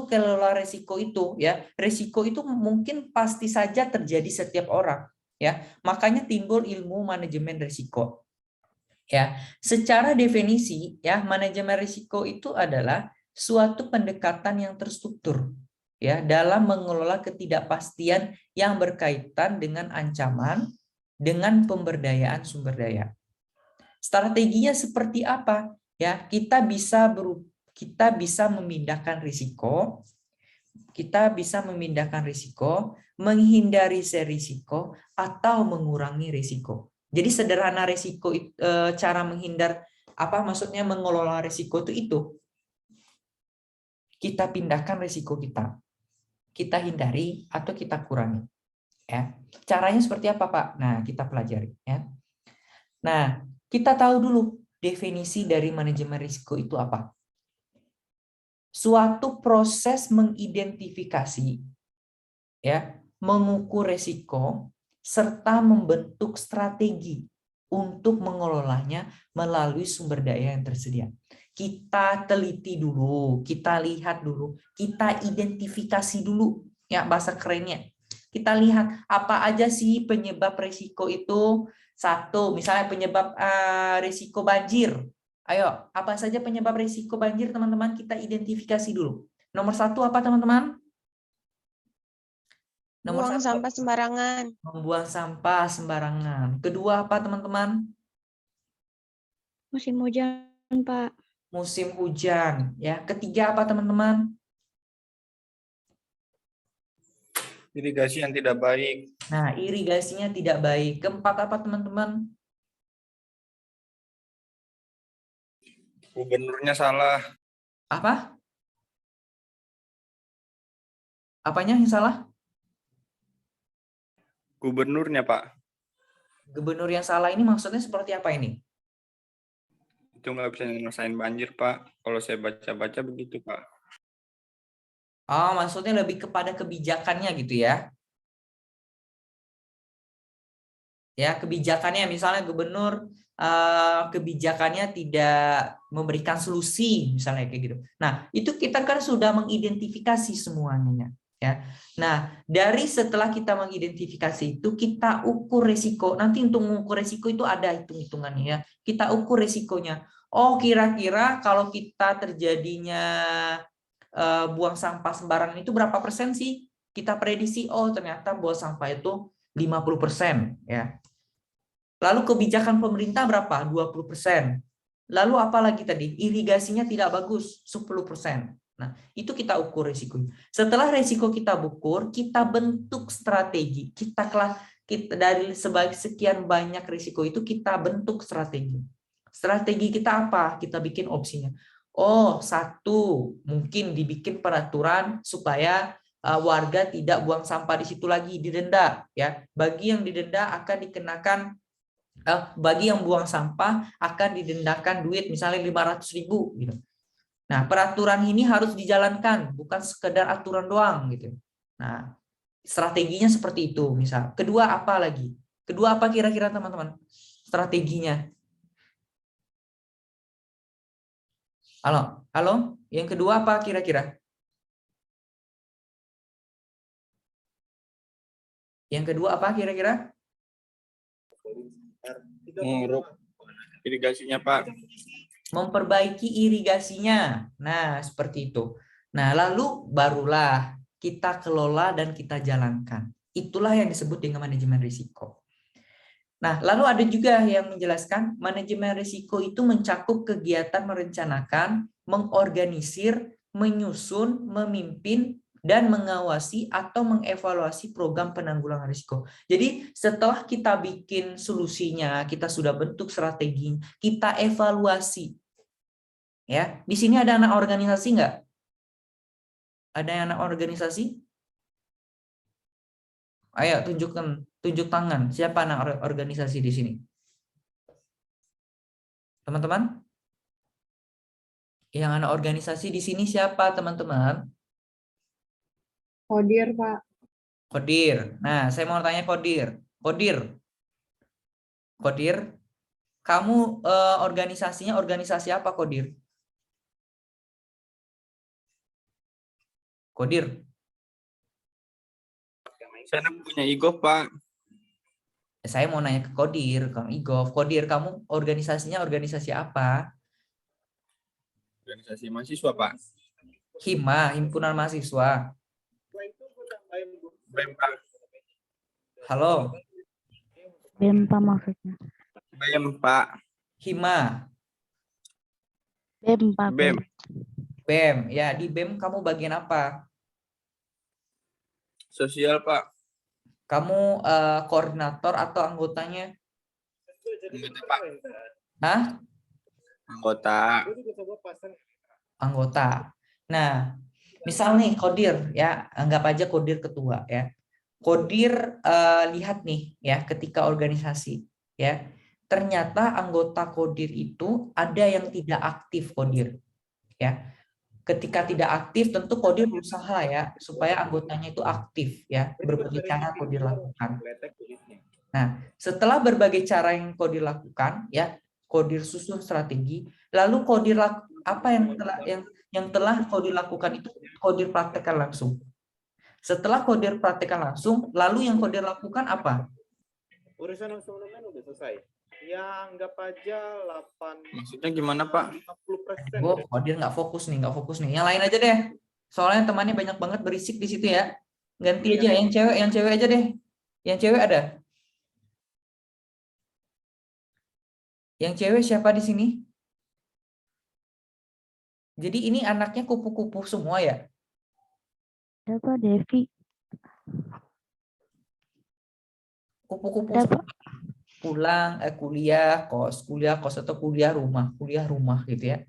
kelola risiko itu ya. Risiko itu mungkin pasti saja terjadi setiap orang ya. Makanya timbul ilmu manajemen risiko. Ya, secara definisi ya, manajemen risiko itu adalah suatu pendekatan yang terstruktur ya dalam mengelola ketidakpastian yang berkaitan dengan ancaman dengan pemberdayaan sumber daya. Strateginya seperti apa? Ya, kita bisa memindahkan risiko, menghindari risiko atau mengurangi risiko. Jadi sederhana risiko cara maksudnya mengelola risiko itu kita pindahkan risiko kita hindari atau kita kurangi ya. Caranya seperti apa Pak? Nah, kita pelajari ya. Nah, kita tahu dulu definisi dari manajemen risiko itu apa. Suatu proses mengidentifikasi ya, mengukur risiko serta membentuk strategi untuk mengelolanya melalui sumber daya yang tersedia. Kita teliti dulu, kita lihat dulu, kita identifikasi dulu ya bahasa kerennya. Kita lihat apa aja sih penyebab risiko itu. Satu, misalnya penyebab risiko banjir. Ayo, apa saja penyebab risiko banjir teman-teman, kita identifikasi dulu. Nomor 1 apa teman-teman? Buang sampah sembarangan. Membuang sampah sembarangan. Kedua apa teman-teman? Musim hujan, Pak. musim hujan. Ya, ketiga apa teman-teman? Irigasi yang tidak baik. Nah, irigasinya tidak baik. Keempat apa teman-teman? Gubernurnya salah. Apa? Apanya yang salah? Gubernurnya, Pak. Gubernur yang salah ini maksudnya seperti apa ini? Itu nggak bisa nyelesain banjir, Pak. Kalau saya baca-baca begitu, Pak. Oh, maksudnya lebih kepada kebijakannya gitu ya. Ya, kebijakannya misalnya gubernur kebijakannya tidak memberikan solusi misalnya kayak gitu. Nah, itu kita kan sudah mengidentifikasi semuanya ya. Nah, dari setelah kita mengidentifikasi itu kita ukur resiko. Nanti untuk mengukur resiko itu ada hitung-hitungannya ya. Kita ukur resikonya. Oh, kira-kira kalau kita terjadinya buang sampah sembarangan itu berapa persen sih? Kita prediksi, oh ternyata buang sampah itu 50% ya. Lalu kebijakan pemerintah berapa? 20%. Lalu apa lagi tadi? Irigasinya tidak bagus, 10%. Nah, itu kita ukur risikonya. Setelah risiko kita ukur, kita bentuk strategi. Kita dari sekian banyak risiko itu kita bentuk strategi. Strategi kita apa? Kita bikin opsinya. Oh, satu, mungkin dibikin peraturan supaya warga tidak buang sampah di situ lagi, didenda ya. Bagi yang didenda akan dikenakan bagi yang buang sampah akan didendakan duit misalnya 500.000 gitu. Nah, peraturan ini harus dijalankan, bukan sekedar aturan doang gitu. Nah, strateginya seperti itu misal. Kedua apa lagi? Kedua apa kira-kira teman-teman? Strateginya. Halo, halo? Yang kedua apa kira-kira? Yang kedua apa kira-kira? Mengeruk irigasinya, Pak. Memperbaiki irigasinya. Nah, seperti itu. Nah, lalu barulah kita kelola dan kita jalankan. Itulah yang disebut dengan manajemen risiko. Nah, lalu ada juga yang menjelaskan manajemen risiko itu mencakup kegiatan merencanakan, mengorganisir, menyusun, memimpin, dan mengawasi atau mengevaluasi program penanggulangan risiko. Jadi setelah kita bikin solusinya, kita sudah bentuk strategi, kita evaluasi. Ya, di sini ada anak organisasi nggak? Ada yang anak organisasi? Ayo tunjukkan, tunjuk tangan. Siapa anak organisasi di sini? Teman-teman? Yang anak organisasi di sini siapa, teman-teman? Kodir, Pak. Kodir. Nah, saya mau tanya Kodir. Kodir, kamu organisasinya organisasi apa, Kodir? Kodir. Saya punya ego, Pak. Saya mau nanya ke Kodir, Kang Igov. Kodir, kamu organisasinya organisasi apa? Organisasi mahasiswa, Pak. Hima, Himpunan Mahasiswa. BEM, Pak. Halo, BEM, Pak, maksudnya. BEM, Pak. Hima. BEM, Pak. BEM. BEM. Ya, di BEM kamu bagian apa? Sosial, Pak. Kamu koordinator atau anggotanya? Anggota, Pak. Hah? Anggota. Anggota. Nah, misal nih Kodir ya, anggap aja Kodir ketua ya. Kodir lihat nih ya ketika organisasi ya. Ternyata anggota Kodir itu ada yang tidak aktif Kodir ya. Ketika tidak aktif tentu Kodir berusaha ya supaya anggotanya itu aktif ya. Berbagai cara Kodir lakukan. Nah, setelah berbagai cara yang Kodir lakukan ya, Kodir susun strategi, lalu Kodir apa yang telah Kodir lakukan itu Kodir praktekkan langsung. Setelah Kodir praktekkan langsung, lalu yang Kodir lakukan apa? Urusan asuransi udah selesai. Ya anggap aja 8. Maksudnya gimana, Pak? 50%. Oh, Kodir nggak fokus nih. Yang lain aja deh. Soalnya temannya banyak banget berisik di situ ya. Ganti aja yang cewek aja deh. Yang cewek ada? Yang cewek siapa di sini? Jadi ini anaknya kupu-kupu semua ya? Ada Pak Devi. Kupu-kupu Ada semua. Pak. Pulang, kuliah, kos atau kuliah, rumah gitu ya.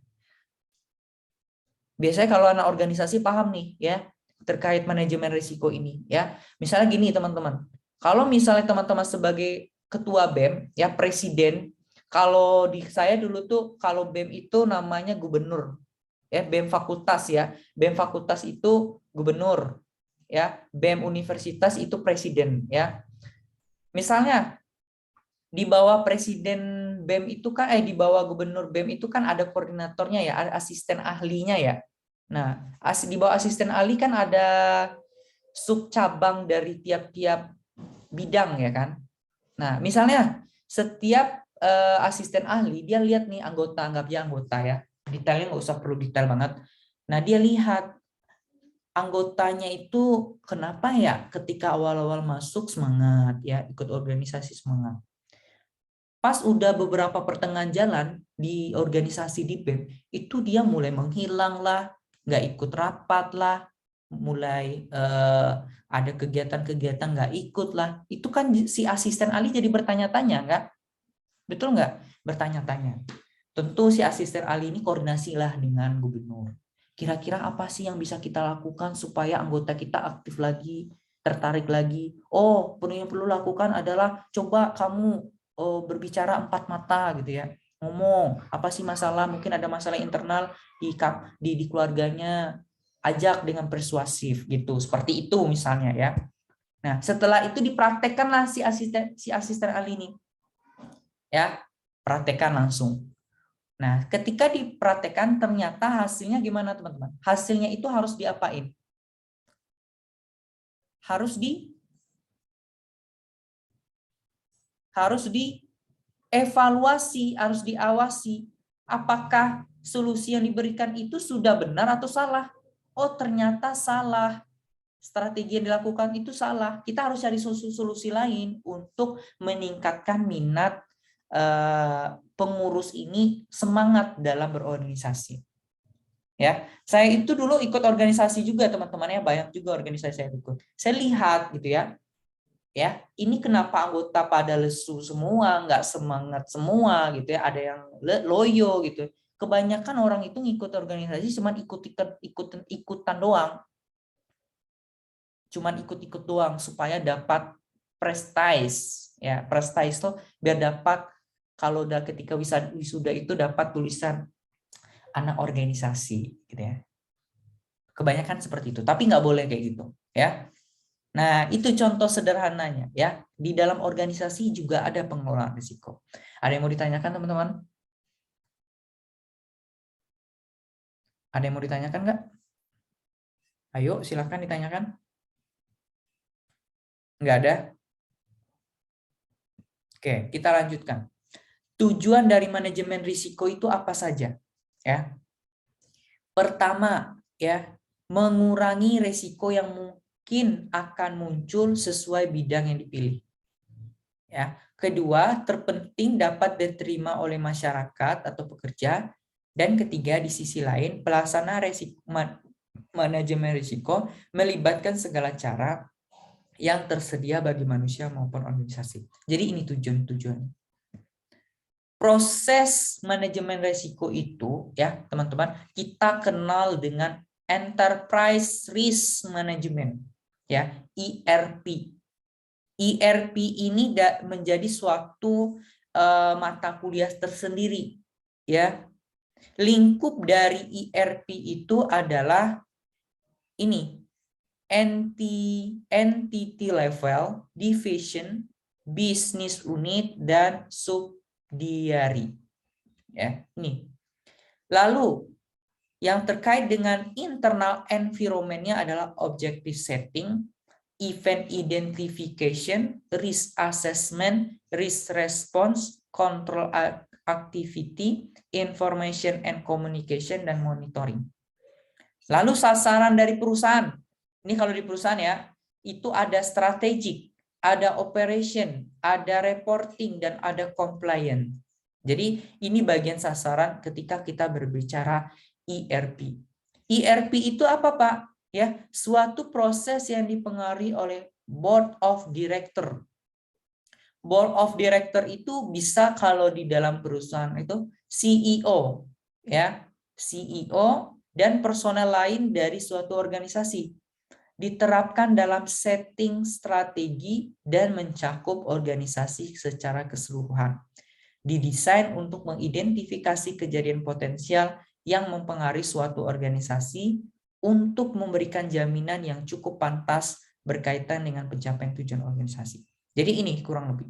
Biasanya kalau anak organisasi paham nih ya, terkait manajemen risiko ini ya. Misalnya gini teman-teman, kalau misalnya teman-teman sebagai ketua BEM ya, presiden, kalau di saya dulu tuh kalau BEM itu namanya gubernur ya, BEM fakultas ya, BEM fakultas itu gubernur ya, BEM universitas itu presiden ya. Misalnya di bawah presiden BEM itu kan di bawah gubernur BEM itu kan ada koordinatornya ya, ada asisten ahlinya ya. Nah, di bawah asisten ahli kan ada sub cabang dari tiap-tiap bidang ya kan. Nah, misalnya setiap asisten ahli dia lihat nih anggapnya anggota ya. Detailnya nggak usah perlu detail banget. Nah, dia lihat anggotanya itu kenapa ya ketika awal-awal masuk semangat ya, ikut organisasi semangat. Pas udah beberapa pertengahan jalan di organisasi di BEM, itu dia mulai menghilang lah, nggak ikut rapat lah, mulai ada kegiatan-kegiatan nggak ikut lah. Itu kan si asisten ahli jadi bertanya-tanya, nggak? Betul nggak? Bertanya-tanya. Tentu si asisten ahli ini koordinasi lah dengan gubernur. Kira-kira apa sih yang bisa kita lakukan supaya anggota kita aktif lagi, tertarik lagi? Oh, yang perlu lakukan adalah coba kamu berbicara empat mata gitu ya, ngomong apa sih masalah, mungkin ada masalah internal di keluarganya, ajak dengan persuasif gitu, seperti itu misalnya ya. Nah setelah itu dipraktekkanlah si asisten ahli ini ya, praktekkan langsung. Nah ketika dipraktekkan ternyata hasilnya gimana teman-teman? Hasilnya itu harus diapain? Harus dievaluasi, harus diawasi. Apakah solusi yang diberikan itu sudah benar atau salah? Oh, ternyata salah. Strategi yang dilakukan itu salah. Kita harus cari solusi lain untuk meningkatkan minat pengurus ini semangat dalam berorganisasi. Ya, saya itu dulu ikut organisasi juga teman-temannya, banyak juga organisasi saya ikut. Saya lihat gitu ya. Ya, ini kenapa anggota pada lesu semua, nggak semangat semua gitu ya, ada yang loyo gitu. Kebanyakan orang itu ngikut organisasi cuman ikutan doang. Cuman ikut-ikut doang supaya dapat prestige ya. Prestige tuh biar dapat, kalau udah ketika wisuda itu dapat tulisan anak organisasi gitu ya. Kebanyakan seperti itu, tapi nggak boleh kayak gitu ya. Nah, itu contoh sederhananya ya. Di dalam organisasi juga ada pengelolaan risiko. Ada yang mau ditanyakan teman-teman? Ada yang mau ditanyakan nggak? Ayo, silahkan ditanyakan. Nggak ada? Oke, kita lanjutkan. Tujuan dari manajemen risiko itu apa saja? Ya. Pertama, ya, mengurangi risiko yang mungkin akan muncul sesuai bidang yang dipilih. Ya. Kedua, terpenting dapat diterima oleh masyarakat atau pekerja. Dan ketiga, di sisi lain, pelaksana manajemen risiko melibatkan segala cara yang tersedia bagi manusia maupun organisasi. Jadi ini tujuan-tujuan. Proses manajemen risiko itu, ya teman-teman, kita kenal dengan Enterprise Risk Management, ya ERP. ERP ini menjadi suatu mata kuliah tersendiri, ya. Lingkup dari ERP itu adalah ini, entity level, division, business unit, dan subsidiary. Ya, ini. Lalu yang terkait dengan internal environment-nya adalah objective setting, event identification, risk assessment, risk response, control activity, information and communication, dan monitoring. Lalu sasaran dari perusahaan. Ini kalau di perusahaan ya, itu ada strategic, ada operation, ada reporting, dan ada compliance. Jadi ini bagian sasaran ketika kita berbicara ERP. ERP itu apa, Pak? Ya, suatu proses yang dipengaruhi oleh Board of Director. Board of Director itu bisa kalau di dalam perusahaan itu CEO, ya, CEO dan personel lain dari suatu organisasi. Diterapkan dalam setting strategi dan mencakup organisasi secara keseluruhan. Didesain untuk mengidentifikasi kejadian potensial yang mempengaruhi suatu organisasi untuk memberikan jaminan yang cukup pantas berkaitan dengan pencapaian tujuan organisasi. Jadi ini kurang lebih.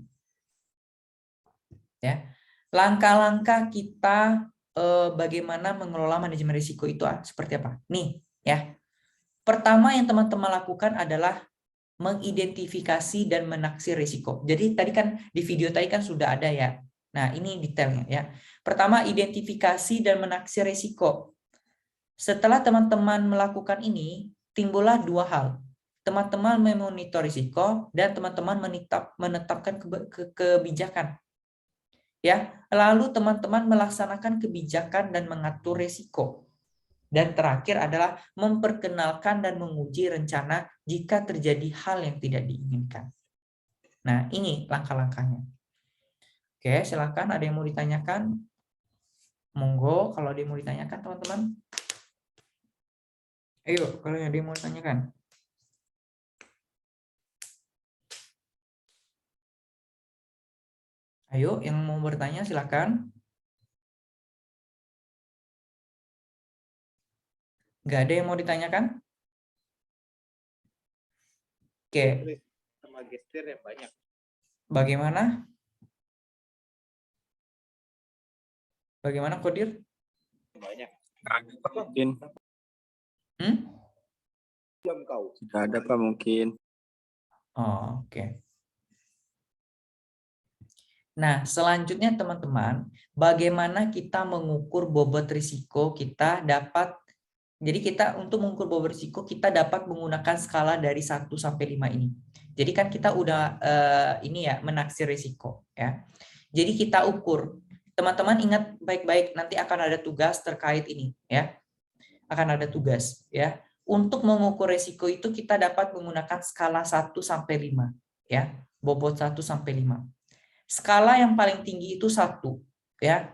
Ya. Langkah-langkah kita bagaimana mengelola manajemen risiko itu seperti apa? Nih, ya. Pertama yang teman-teman lakukan adalah mengidentifikasi dan menaksir risiko. Jadi tadi kan di video tadi kan sudah ada ya. Nah, ini detailnya ya. Pertama, identifikasi dan menaksir risiko. Setelah teman-teman melakukan ini, timbullah dua hal. Teman-teman memonitor risiko dan teman-teman menetapkan kebijakan. Ya, lalu teman-teman melaksanakan kebijakan dan mengatur risiko. Dan terakhir adalah memperkenalkan dan menguji rencana jika terjadi hal yang tidak diinginkan. Nah, ini langkah-langkahnya. Oke, silakan ada yang mau ditanyakan? Monggo kalau ada yang mau ditanyakan, teman-teman. Ayo, kalau ada yang mau ditanyakan. Ayo, yang mau bertanya silakan. Nggak ada yang mau ditanyakan? Oke. Sama gestir yang banyak. Bagaimana? Bagaimana, Kodir? Banyak. Ada Pak mungkin. Jam kau. Sudah ada Pak mungkin. Oh, oke. Nah, selanjutnya teman-teman, bagaimana kita mengukur bobot risiko kita dapat. Jadi kita untuk mengukur bobot risiko kita dapat menggunakan skala dari 1 sampai 5 ini. Jadi kan kita udah ini ya menaksir risiko ya. Jadi kita ukur. Teman-teman ingat baik-baik nanti akan ada tugas terkait ini ya. Akan ada tugas ya. Untuk mengukur risiko itu kita dapat menggunakan skala 1 sampai 5 ya. Bobot 1 sampai 5. Skala yang paling tinggi itu 1 ya.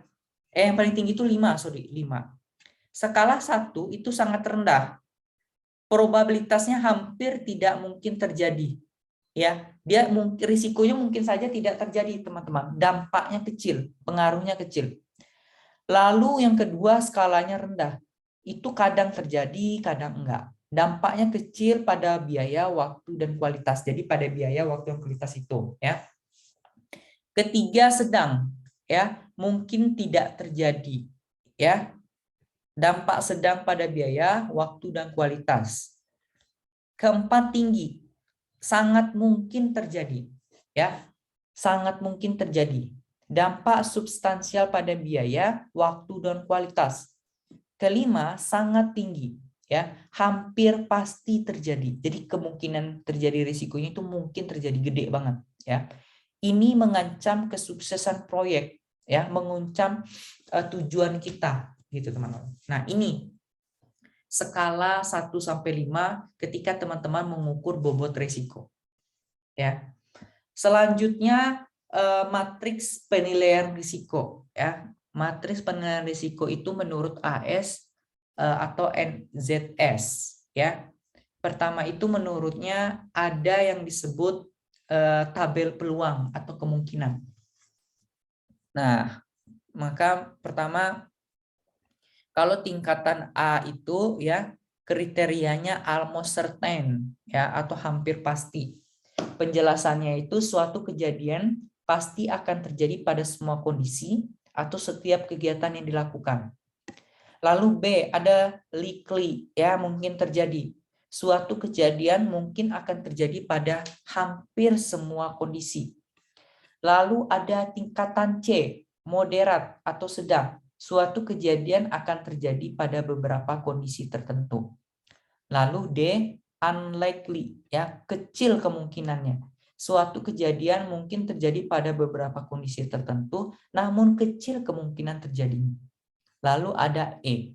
Yang paling tinggi itu 5. Skala 1 itu sangat rendah. Probabilitasnya hampir tidak mungkin terjadi. Ya, dia risikonya mungkin saja tidak terjadi, teman-teman. Dampaknya kecil, pengaruhnya kecil. Lalu yang kedua skalanya rendah. Itu kadang terjadi, kadang enggak. Dampaknya kecil pada biaya, waktu dan kualitas. Jadi pada biaya, waktu dan kualitas itu, ya. Ketiga sedang, ya, mungkin tidak terjadi, ya. Dampak sedang pada biaya, waktu dan kualitas. Keempat tinggi, sangat mungkin terjadi, ya. Sangat mungkin terjadi. Dampak substansial pada biaya, waktu dan kualitas. Kelima, sangat tinggi, ya. Hampir pasti terjadi. Jadi kemungkinan terjadi risikonya itu mungkin terjadi gede banget, ya. Ini mengancam kesuksesan proyek, ya, mengancam tujuan kita, gitu teman-teman. Nah, ini skala 1 sampai 5 ketika teman-teman mengukur bobot risiko. Ya. Selanjutnya matriks penilaian risiko, ya. Matriks penilaian risiko itu menurut AS atau NZS, ya. Pertama itu menurutnya ada yang disebut tabel peluang atau kemungkinan. Nah, maka pertama kalau tingkatan A itu ya kriterianya almost certain ya atau hampir pasti. Penjelasannya itu suatu kejadian pasti akan terjadi pada semua kondisi atau setiap kegiatan yang dilakukan. Lalu B ada likely ya mungkin terjadi. Suatu kejadian mungkin akan terjadi pada hampir semua kondisi. Lalu ada tingkatan C moderat atau sedang. Suatu kejadian akan terjadi pada beberapa kondisi tertentu. Lalu D, unlikely, ya, kecil kemungkinannya. Suatu kejadian mungkin terjadi pada beberapa kondisi tertentu, namun kecil kemungkinan terjadinya. Lalu ada E,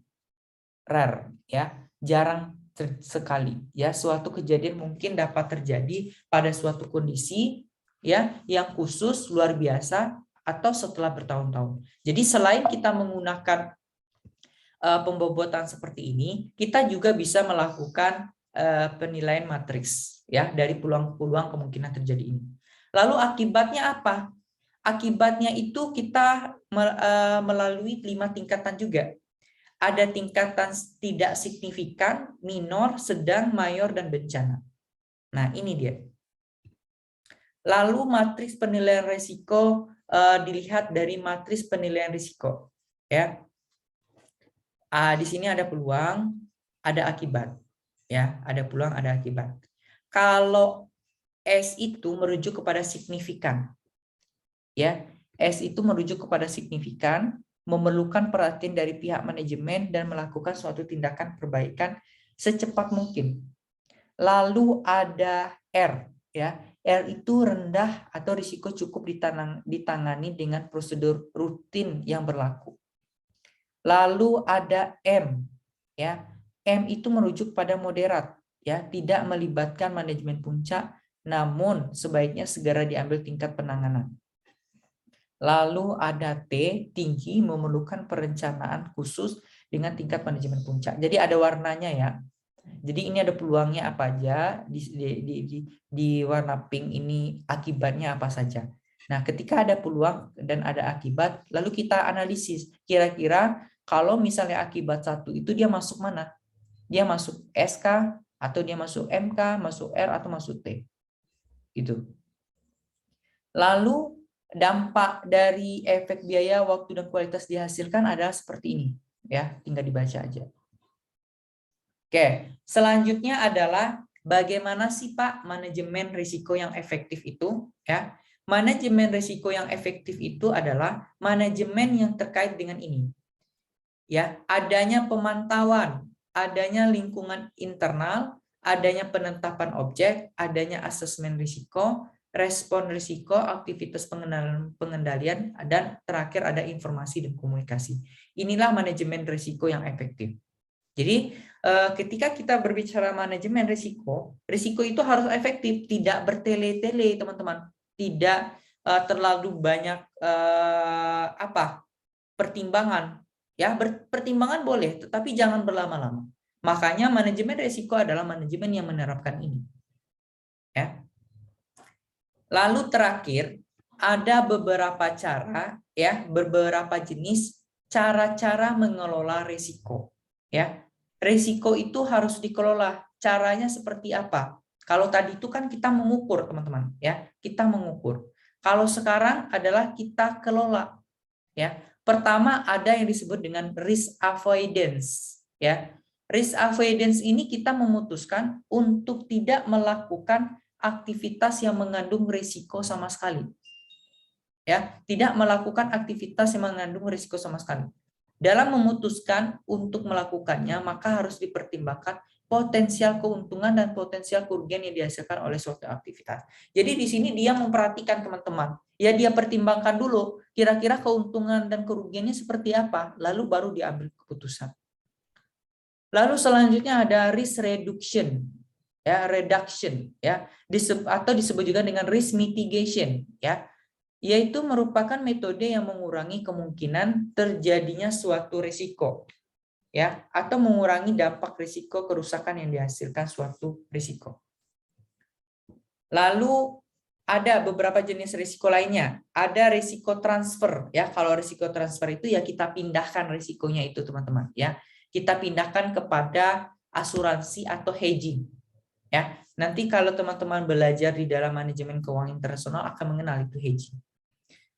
rare ya, jarang sekali ya. Suatu kejadian mungkin dapat terjadi pada suatu kondisi ya yang khusus luar biasa atau setelah bertahun-tahun. Jadi selain kita menggunakan pembobotan seperti ini, kita juga bisa melakukan penilaian matriks ya dari peluang-peluang kemungkinan terjadi ini. Lalu akibatnya apa? Akibatnya itu kita melalui 5 tingkatan juga. Ada tingkatan tidak signifikan, minor, sedang, mayor, dan bencana. Nah, ini dia. Lalu matriks penilaian risiko dilihat dari matriks penilaian risiko. Ya, di sini ada peluang, ada akibat. Ya, ada peluang, ada akibat. Kalau S itu merujuk kepada signifikan. Ya, S itu merujuk kepada signifikan, memerlukan perhatian dari pihak manajemen dan melakukan suatu tindakan perbaikan secepat mungkin. Lalu ada R, ya. R itu rendah atau risiko cukup ditangani dengan prosedur rutin yang berlaku. Lalu ada M, ya. M itu merujuk pada moderat, ya, tidak melibatkan manajemen puncak, namun sebaiknya segera diambil tingkat penanganan. Lalu ada T, tinggi, memerlukan perencanaan khusus dengan tingkat manajemen puncak. Jadi ada warnanya ya. Jadi ini ada peluangnya apa aja, di warna pink ini akibatnya apa saja. Nah, ketika ada peluang dan ada akibat, lalu kita analisis kira-kira kalau misalnya akibat satu itu dia masuk mana? Dia masuk SK atau dia masuk MK, masuk R atau masuk T. Gitu. Lalu dampak dari efek biaya, waktu, dan kualitas dihasilkan adalah seperti ini. Ya, tinggal dibaca aja. Oke, selanjutnya adalah bagaimana sih Pak manajemen risiko yang efektif itu? Ya, manajemen risiko yang efektif itu adalah manajemen yang terkait dengan ini. Ya, adanya pemantauan, adanya lingkungan internal, adanya penetapan objek, adanya asesmen risiko, respon risiko, aktivitas pengendalian, dan terakhir ada informasi dan komunikasi. Inilah manajemen risiko yang efektif. Jadi ketika kita berbicara manajemen risiko, risiko itu harus efektif, tidak bertele-tele teman-teman, tidak terlalu banyak pertimbangan. Ya, pertimbangan boleh, tetapi jangan berlama-lama. Makanya manajemen risiko adalah manajemen yang menerapkan ini. Ya. Lalu terakhir ada beberapa cara, ya, beberapa jenis cara-cara mengelola risiko. Ya, risiko itu harus dikelola. Caranya seperti apa? Kalau tadi itu kan kita mengukur, teman-teman, ya, kita mengukur. Kalau sekarang adalah kita kelola, ya. Pertama ada yang disebut dengan risk avoidance, ya. Risk avoidance ini kita memutuskan untuk tidak melakukan aktivitas yang mengandung risiko sama sekali. Ya, tidak melakukan aktivitas yang mengandung risiko sama sekali. Dalam memutuskan untuk melakukannya, maka harus dipertimbangkan potensial keuntungan dan potensial kerugian yang dihasilkan oleh suatu aktivitas. Jadi di sini dia memperhatikan teman-teman. Ya, dia pertimbangkan dulu kira-kira keuntungan dan kerugiannya seperti apa, lalu baru diambil keputusan. Lalu selanjutnya ada risk reduction, ya, reduction, ya, atau disebut juga dengan risk mitigation, ya, yaitu merupakan metode yang mengurangi kemungkinan terjadinya suatu risiko, ya, atau mengurangi dampak risiko kerusakan yang dihasilkan suatu risiko. Lalu ada beberapa jenis risiko lainnya. Ada risiko transfer, ya. Kalau risiko transfer itu ya kita pindahkan risikonya itu, teman-teman, ya. Kita pindahkan kepada asuransi atau hedging, ya. Nanti kalau teman-teman belajar di dalam manajemen keuangan internasional akan mengenal itu hedging.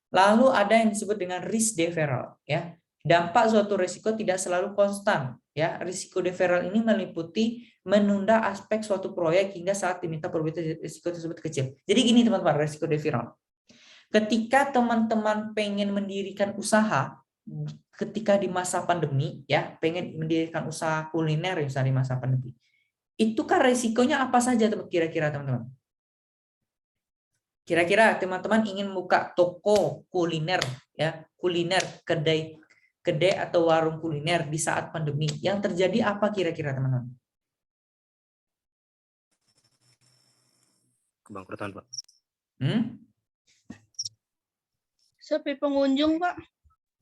Lalu ada yang disebut dengan risk deferral, ya. Dampak suatu risiko tidak selalu konstan, ya. Risiko deferral ini meliputi menunda aspek suatu proyek hingga saat diminta perbuatan risiko tersebut kecil. Jadi gini teman-teman, risiko deferral. Ketika teman-teman pengen mendirikan usaha, ketika di masa pandemi, ya, pengen mendirikan usaha kuliner misalnya di masa pandemi, itu kan risikonya apa saja kira-kira teman-teman? Kira-kira teman-teman ingin buka toko kuliner, ya, kuliner, kedai kedai atau warung kuliner di saat pandemi, yang terjadi apa kira-kira teman-teman? Kebangkrutan, Pak. Sepi pengunjung, Pak.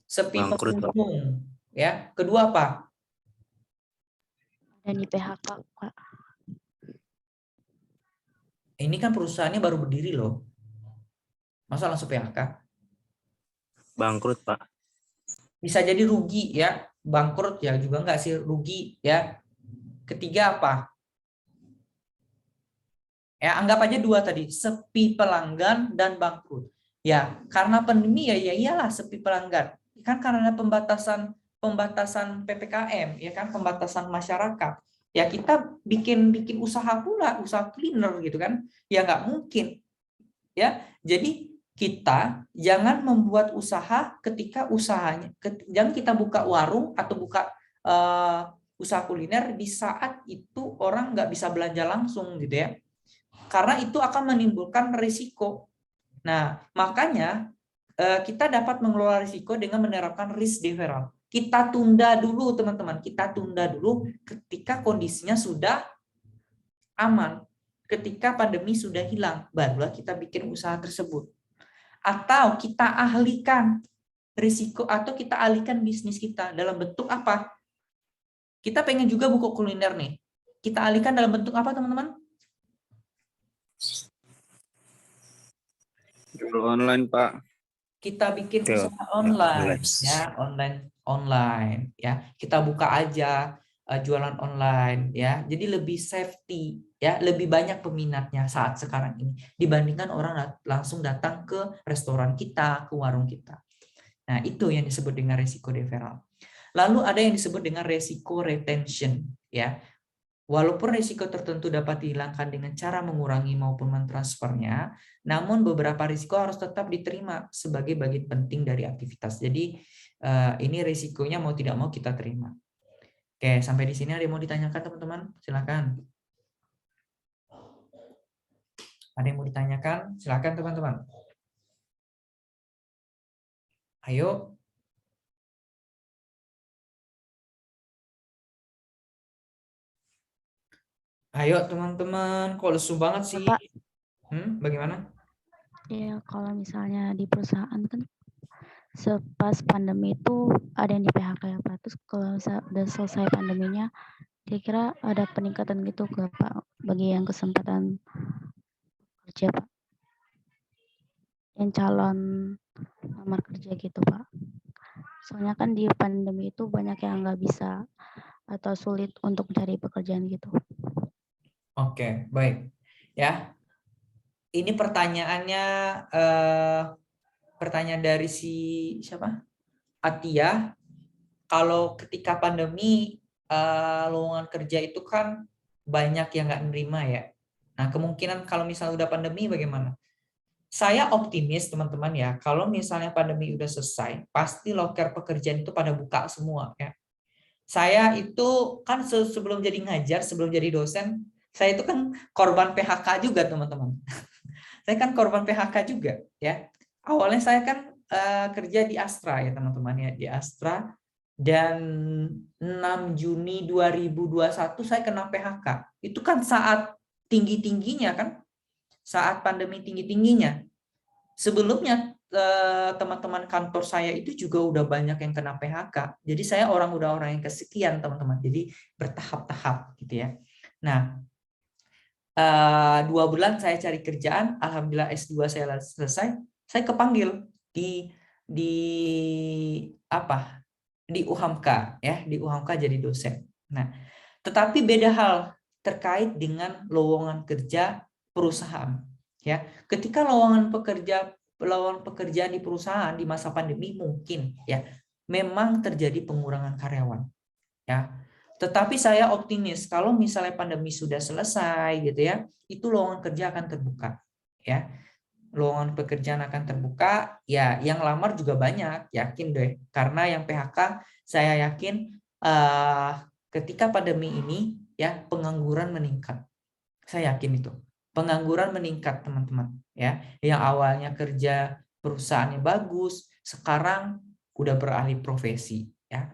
Sepi Bangkrut, Pak. pengunjung. Ya. Kedua apa? Dan di PHK, Pak. Ini kan perusahaannya baru berdiri loh. Masa langsung PHK? Bangkrut, Pak. Bisa jadi rugi ya. Bangkrut ya juga enggak sih, rugi ya. Ketiga apa? Ya, anggap aja dua tadi, sepi pelanggan dan bangkrut. Ya, karena pandemi ya iyalah sepi pelanggan. Kan karena pembatasan PPKM, ya kan, pembatasan masyarakat. Ya kita bikin usaha pula, usaha cleaner gitu kan. Ya nggak mungkin. Ya, jadi kita jangan membuat usaha ketika usahanya, jangan kita buka warung atau buka usaha kuliner di saat itu orang nggak bisa belanja langsung gitu ya. Karena itu akan menimbulkan risiko. Nah, makanya kita dapat mengelola risiko dengan menerapkan risk deferral. Kita tunda dulu, teman-teman. Kita tunda dulu ketika kondisinya sudah aman. Ketika pandemi sudah hilang, barulah kita bikin usaha tersebut. Atau kita alihkan risiko, atau kita alihkan bisnis kita dalam bentuk apa? Kita pengen juga buka kuliner nih. Kita alihkan dalam bentuk apa, teman-teman? Jual online, Pak. Kita bikin Betul. usaha online, Online. ya, online, ya. Kita buka aja jualan online, ya. Jadi lebih safety, ya, lebih banyak peminatnya saat sekarang ini dibandingkan orang langsung datang ke restoran kita, ke warung kita. Nah, itu yang disebut dengan resiko deferral. Lalu ada yang disebut dengan resiko retention, ya. Walaupun risiko tertentu dapat dihilangkan dengan cara mengurangi maupun mentransfernya, namun beberapa risiko harus tetap diterima sebagai bagian penting dari aktivitas. Jadi ini risikonya mau tidak mau kita terima. Oke, sampai di sini ada yang mau ditanyakan teman-teman? Silakan. Ada yang mau ditanyakan? Silakan teman-teman. Ayo. Ayo teman-teman, kok lesu banget sih? Pak. Bagaimana? Ya, kalau misalnya di perusahaan kan pas pandemi itu ada yang di PHK ya Pak. Terus kalau misalnya udah selesai pandeminya, kira-kira ada peningkatan gitu ke Pak bagi yang kesempatan kerja Pak? Yang calon lamar kerja gitu Pak. Soalnya kan di pandemi itu banyak yang nggak bisa atau sulit untuk mencari pekerjaan gitu. Oke, baik. Ya, ini pertanyaannya pertanyaan dari siapa? Atia. Kalau ketika pandemi lowongan kerja itu kan banyak yang nggak nerima ya. Nah, kemungkinan kalau misalnya udah pandemi bagaimana? Saya optimis teman-teman ya, kalau misalnya pandemi udah selesai, pasti loker pekerjaan itu pada buka semua ya. Saya itu kan sebelum jadi ngajar, sebelum jadi dosen, saya itu kan korban PHK juga teman-teman. Saya kan korban PHK juga ya. Awalnya saya kan kerja di Astra ya teman-teman ya, di Astra, dan 6 Juni 2021 saya kena PHK. Itu kan saat tinggi-tingginya kan, saat pandemi tinggi-tingginya. Sebelumnya teman-teman kantor saya itu juga udah banyak yang kena PHK. Jadi saya udah orang yang kesekian teman-teman. Jadi bertahap-tahap gitu ya. Nah, 2 bulan saya cari kerjaan, alhamdulillah S2 saya selesai, saya kepanggil di UHAMKA ya, di UHAMKA jadi dosen. Nah, tetapi beda hal terkait dengan lowongan kerja perusahaan ya. Ketika lowongan pekerjaan di perusahaan di masa pandemi mungkin ya memang terjadi pengurangan karyawan ya. Tetapi saya optimis kalau misalnya pandemi sudah selesai gitu ya, itu lowongan kerja akan terbuka ya. Lowongan pekerjaan akan terbuka, ya yang lamar juga banyak, yakin deh. Karena yang PHK saya yakin ketika pandemi ini ya pengangguran meningkat. Saya yakin itu. Pengangguran meningkat, teman-teman ya. Yang awalnya kerja perusahaannya bagus, sekarang udah beralih profesi ya.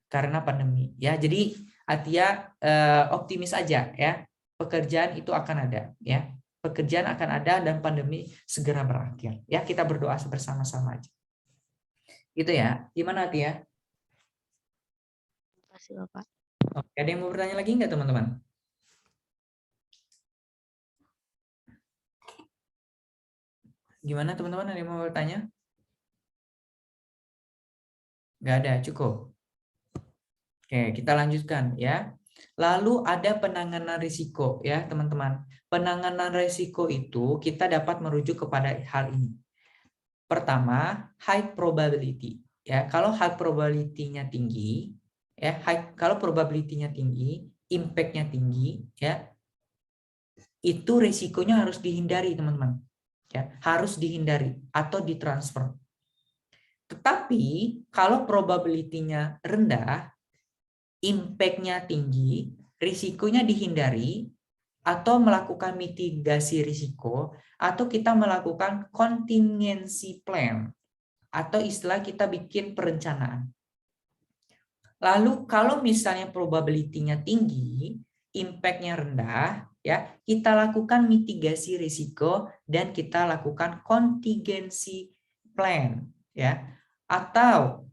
Karena pandemi ya. Jadi Atia optimis aja ya. Pekerjaan itu akan ada ya. Pekerjaan akan ada dan pandemi segera berakhir. Ya, kita berdoa bersama-sama aja. Gitu ya. Gimana Atia? Terima kasih Bapak. Oke, ada yang mau bertanya lagi nggak teman-teman? Gimana teman-teman, ada yang mau bertanya? Nggak ada, cukup. Oke, kita lanjutkan ya. Lalu ada penanganan risiko ya teman-teman. Penanganan risiko itu kita dapat merujuk kepada hal ini. Pertama, high probability. Ya, kalau high probability-nya tinggi, ya, kalau probability-nya tinggi, impact-nya tinggi, ya, itu risikonya harus dihindari teman-teman. Ya, harus dihindari atau ditransfer. Tetapi kalau probability-nya rendah, impact-nya tinggi, risikonya dihindari, atau melakukan mitigasi risiko, atau kita melakukan contingency plan, atau istilah kita bikin perencanaan. Lalu kalau misalnya probability-nya tinggi, impact-nya rendah, ya kita lakukan mitigasi risiko dan kita lakukan contingency plan, ya. Atau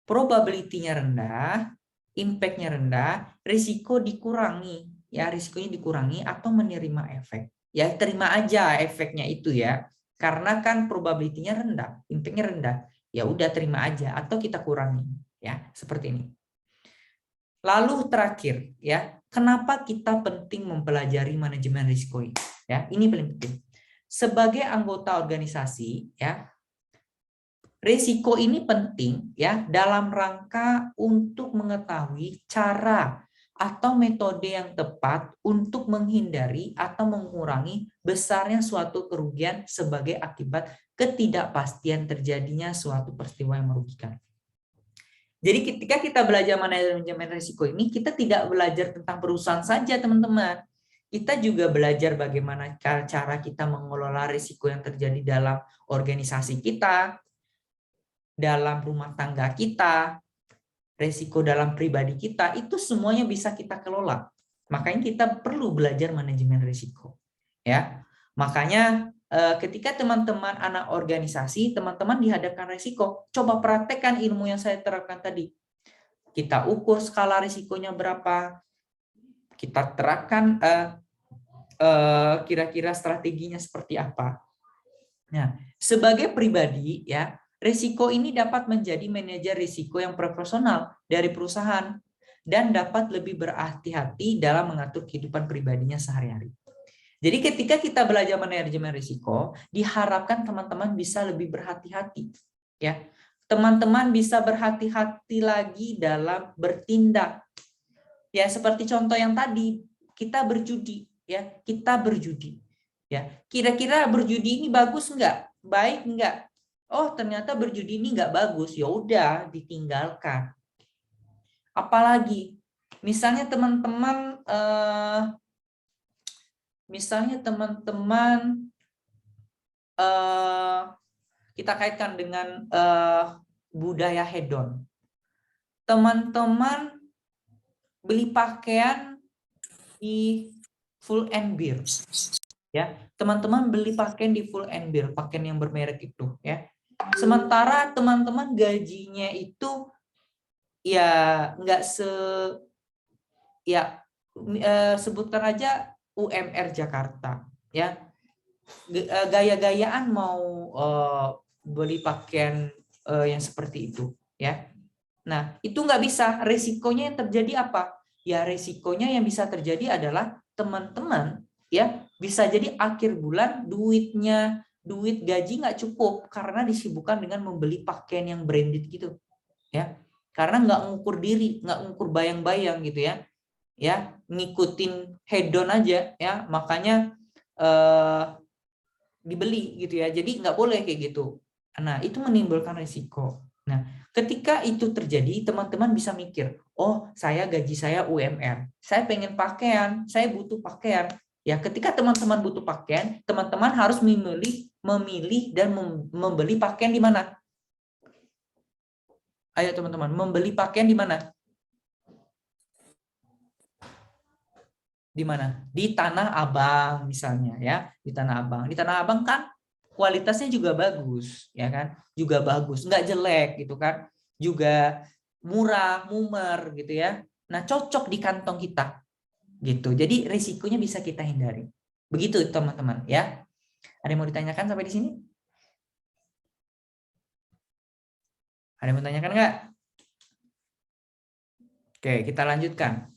probability-nya rendah, impact-nya rendah, risiko dikurangi, ya risikonya dikurangi atau menerima efek. Ya terima aja efeknya itu ya. Karena kan probability-nya rendah, impact-nya rendah. Ya udah terima aja atau kita kurangi, ya seperti ini. Lalu terakhir, ya kenapa kita penting mempelajari manajemen risiko ini? Ya ini paling penting. Sebagai anggota organisasi, ya risiko ini penting ya dalam rangka untuk mengetahui cara atau metode yang tepat untuk menghindari atau mengurangi besarnya suatu kerugian sebagai akibat ketidakpastian terjadinya suatu peristiwa yang merugikan. Jadi ketika kita belajar manajemen risiko ini, kita tidak belajar tentang perusahaan saja teman-teman. Kita juga belajar bagaimana cara kita mengelola risiko yang terjadi dalam organisasi kita, dalam rumah tangga kita, resiko dalam pribadi kita, itu semuanya bisa kita kelola. Makanya kita perlu belajar manajemen risiko. Ya, makanya ketika teman-teman anak organisasi, teman-teman dihadapkan risiko, coba praktekkan ilmu yang saya terapkan tadi. Kita ukur skala risikonya berapa, kita terapkan kira-kira strateginya seperti apa. Nah, sebagai pribadi ya, risiko ini dapat menjadi manajer risiko yang profesional dari perusahaan dan dapat lebih berhati-hati dalam mengatur kehidupan pribadinya sehari-hari. Jadi ketika kita belajar manajemen risiko, diharapkan teman-teman bisa lebih berhati-hati. Ya, teman-teman bisa berhati-hati lagi dalam bertindak. Ya, seperti contoh yang tadi, kita berjudi. Ya, kita berjudi. Ya, kira-kira berjudi ini bagus enggak? Baik enggak? Oh, ternyata berjudi ini enggak bagus. Ya udah, ditinggalkan. Apalagi, misalnya teman-teman kita kaitkan dengan budaya hedon. Teman-teman beli pakaian di full and bear, ya. Teman-teman beli pakaian di full and bear, pakaian yang bermerek itu, ya. Sementara teman-teman gajinya itu ya nggak sebutkan aja UMR Jakarta, ya. Gaya-gayaan mau beli pakaian yang seperti itu, ya. Nah, itu nggak bisa. Resikonya yang terjadi apa? Ya, resikonya yang bisa terjadi adalah teman-teman ya bisa jadi akhir bulan duit gaji nggak cukup karena disibukkan dengan membeli pakaian yang branded gitu, ya. Karena nggak ngukur diri, nggak ngukur bayang-bayang gitu ya. Ya, ngikutin hedon aja ya, makanya dibeli gitu ya. Jadi nggak boleh kayak gitu. Nah, itu menimbulkan risiko. Nah, ketika itu terjadi, teman-teman bisa mikir, oh saya gaji saya UMR, saya pengen pakaian, saya butuh pakaian. Ya, ketika teman-teman butuh pakaian, teman-teman harus memilih dan membeli pakaian di mana? Ayo teman-teman, membeli pakaian di mana? Di mana? Di Tanah Abang misalnya ya, di Tanah Abang. Di Tanah Abang kan kualitasnya juga bagus, ya kan? Juga bagus, nggak jelek gitu kan? Juga murah, mumer gitu ya. Nah, cocok di kantong kita gitu. Jadi risikonya bisa kita hindari. Begitu teman-teman ya. Ada yang mau ditanyakan sampai di sini? Ada yang mau ditanyakan nggak? Oke, kita lanjutkan.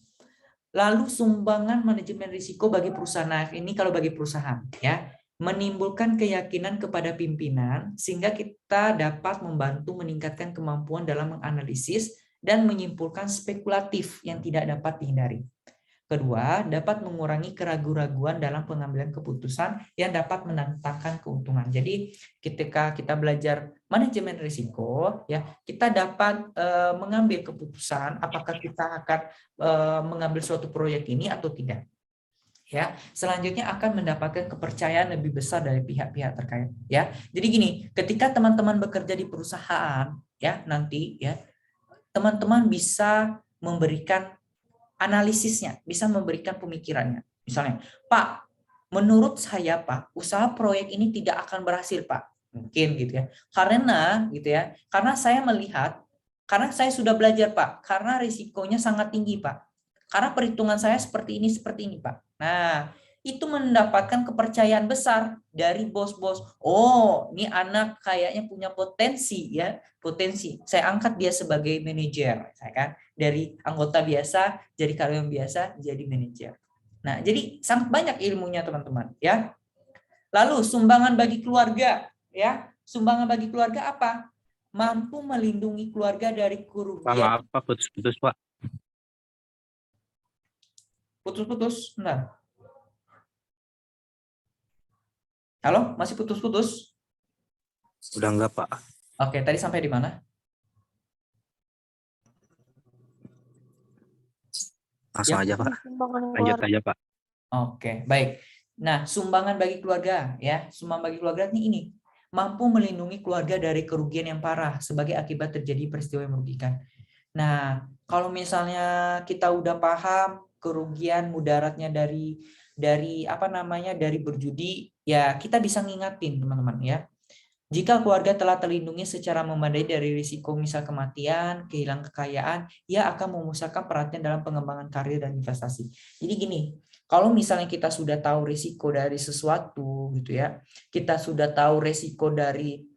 Lalu sumbangan manajemen risiko bagi perusahaan. Nah, ini kalau bagi perusahaan ya, menimbulkan keyakinan kepada pimpinan sehingga kita dapat membantu meningkatkan kemampuan dalam menganalisis dan menyimpulkan spekulatif yang tidak dapat dihindari. Kedua, dapat mengurangi keraguan-raguan dalam pengambilan keputusan yang dapat mendatangkan keuntungan. Jadi, ketika kita belajar manajemen risiko, ya kita dapat mengambil keputusan apakah kita akan mengambil suatu proyek ini atau tidak. Ya, selanjutnya akan mendapatkan kepercayaan lebih besar dari pihak-pihak terkait. Ya, jadi gini, ketika teman-teman bekerja di perusahaan, ya nanti ya teman-teman bisa memberikan analisisnya, bisa memberikan pemikirannya. Misalnya, Pak, menurut saya Pak, usaha proyek ini tidak akan berhasil Pak. Mungkin gitu ya. Karena gitu ya, karena saya melihat, karena saya sudah belajar Pak, karena risikonya sangat tinggi Pak. Karena perhitungan saya seperti ini Pak. Nah, itu mendapatkan kepercayaan besar dari bos-bos. Oh, ini anak kayaknya punya potensi ya, potensi. Saya angkat dia sebagai manajer, saya kan dari anggota biasa jadi karyawan biasa jadi manajer. Nah, jadi sangat banyak ilmunya teman-teman ya. Lalu sumbangan bagi keluarga ya. Sumbangan bagi keluarga apa? Mampu melindungi keluarga dari Pak, kerugian. maaf Pak, putus-putus Pak. Putus-putus, benar. Halo, masih putus-putus? Udah enggak Pak. Oke, tadi sampai di mana? Langsung aja Pak. Lanjut aja Pak. Oke, baik. Nah, sumbangan bagi keluarga ya, sumbangan bagi keluarga ini mampu melindungi keluarga dari kerugian yang parah sebagai akibat terjadi peristiwa yang merugikan. Nah, kalau misalnya kita udah paham kerugian mudaratnya dari apa namanya dari berjudi, ya kita bisa ngingatin teman-teman ya. Jika keluarga telah terlindungi secara memadai dari risiko misal kematian, kehilangan kekayaan, ia akan memusatkan perhatian dalam pengembangan karir dan investasi. Jadi gini, kalau misalnya kita sudah tahu risiko dari sesuatu gitu ya, kita sudah tahu risiko dari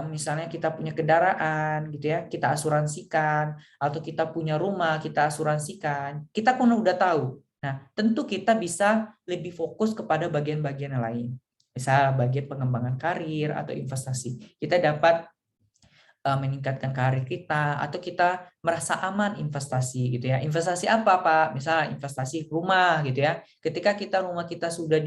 misalnya kita punya kendaraan gitu ya, kita asuransikan, atau kita punya rumah kita asuransikan, kita pun udah tahu. Nah, tentu kita bisa lebih fokus kepada bagian-bagian yang lain. Misal bagian pengembangan karir atau investasi. Kita dapat meningkatkan karir kita atau kita merasa aman investasi gitu ya. Investasi apa Pak? Misalnya investasi rumah gitu ya. Ketika rumah kita sudah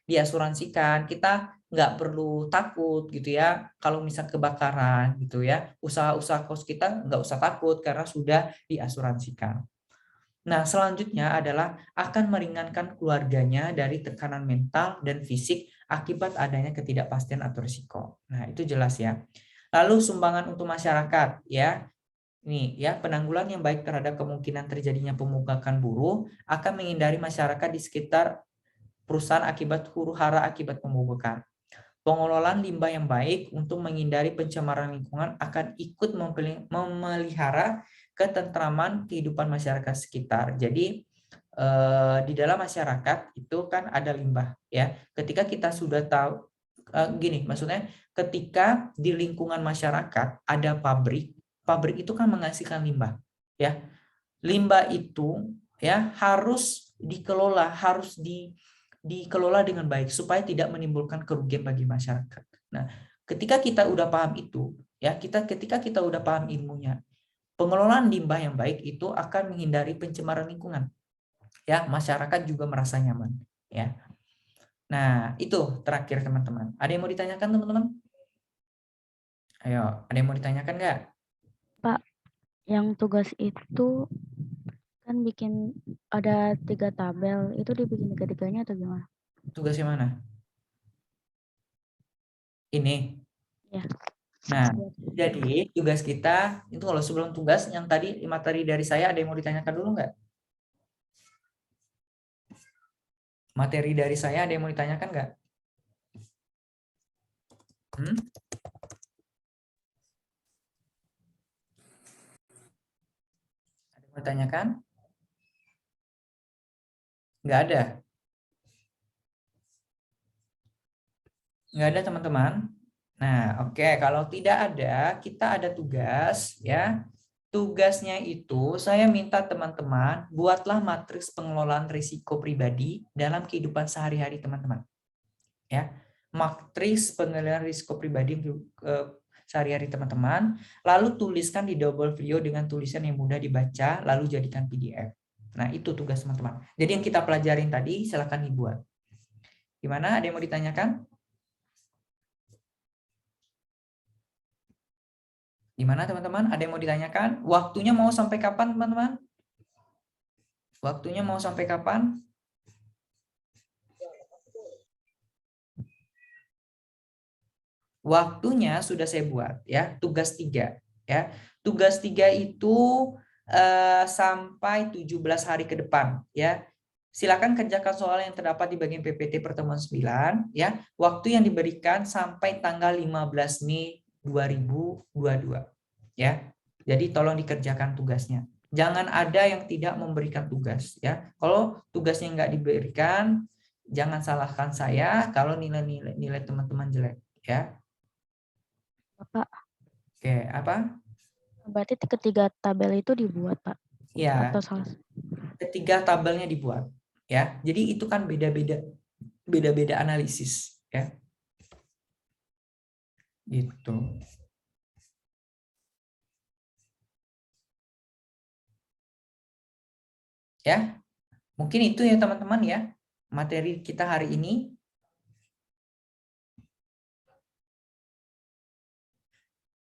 diasuransikan, kita nggak perlu takut gitu ya. Kalau misal kebakaran gitu ya, usaha-usaha kos kita nggak usah takut karena sudah diasuransikan. Nah, selanjutnya adalah akan meringankan keluarganya dari tekanan mental dan fisik akibat adanya ketidakpastian atau risiko. Nah, itu jelas ya. Lalu sumbangan untuk masyarakat ya. Ini ya, penanggulangan yang baik terhadap kemungkinan terjadinya pemugakan buruh akan menghindari masyarakat di sekitar perusahaan akibat huru-hara akibat pemugakan. Pengelolaan limbah yang baik untuk menghindari pencemaran lingkungan akan ikut memelihara ketentraman kehidupan masyarakat sekitar. Jadi di dalam masyarakat itu kan ada limbah ya. Ketika kita sudah tahu gini, maksudnya ketika di lingkungan masyarakat ada pabrik itu kan menghasilkan limbah ya. Limbah itu ya harus dikelola, harus dikelola dengan baik supaya tidak menimbulkan kerugian bagi masyarakat. Nah, ketika kita udah paham itu, ya ketika kita udah paham ilmunya, pengelolaan limbah yang baik itu akan menghindari pencemaran lingkungan. Ya, masyarakat juga merasa nyaman, ya. Nah, itu terakhir teman-teman. Ada yang mau ditanyakan teman-teman? Ayo, ada yang mau ditanyakan nggak? Pak, yang tugas itu kan bikin ada 3 tabel, itu dibikin tiga-tiganya atau gimana? Tugasnya mana? Ini. Ya. Nah, jadi tugas kita itu kalau sebelum tugas yang tadi materi dari saya ada yang mau ditanyakan dulu nggak? Materi dari saya ada yang mau ditanyakan nggak? Ada yang mau ditanyakan? Nggak ada? Nggak ada teman-teman? Nah, oke. Kalau tidak ada, kita ada tugas ya. Tugasnya itu saya minta teman-teman buatlah matriks pengelolaan risiko pribadi dalam kehidupan sehari-hari teman-teman. Ya. Matriks pengelolaan risiko pribadi sehari-hari teman-teman, lalu tuliskan di double video dengan tulisan yang mudah dibaca, lalu jadikan PDF. Nah, itu tugas teman-teman. Jadi yang kita pelajarin tadi silakan dibuat. Gimana? Ada yang mau ditanyakan? Gimana teman-teman? Ada yang mau ditanyakan? Waktunya mau sampai kapan teman-teman? Waktunya mau sampai kapan? Waktunya sudah saya buat ya, tugas 3 ya. Tugas 3 itu sampai 17 hari ke depan ya. Silakan kerjakan soal yang terdapat di bagian PPT pertemuan 9 ya. Waktu yang diberikan sampai tanggal 15 Mei 2022 ya. Jadi tolong dikerjakan tugasnya. Jangan ada yang tidak memberikan tugas ya. Kalau tugasnya nggak diberikan, jangan salahkan saya kalau nilai teman-teman jelek ya. Bapak, Oke, apa? berarti ketiga tabel itu dibuat, Pak? Ya, Atau salah? ketiga tabelnya dibuat ya. Jadi itu kan beda-beda analisis ya. Gitu. Ya. Mungkin itu ya teman-teman ya. Materi kita hari ini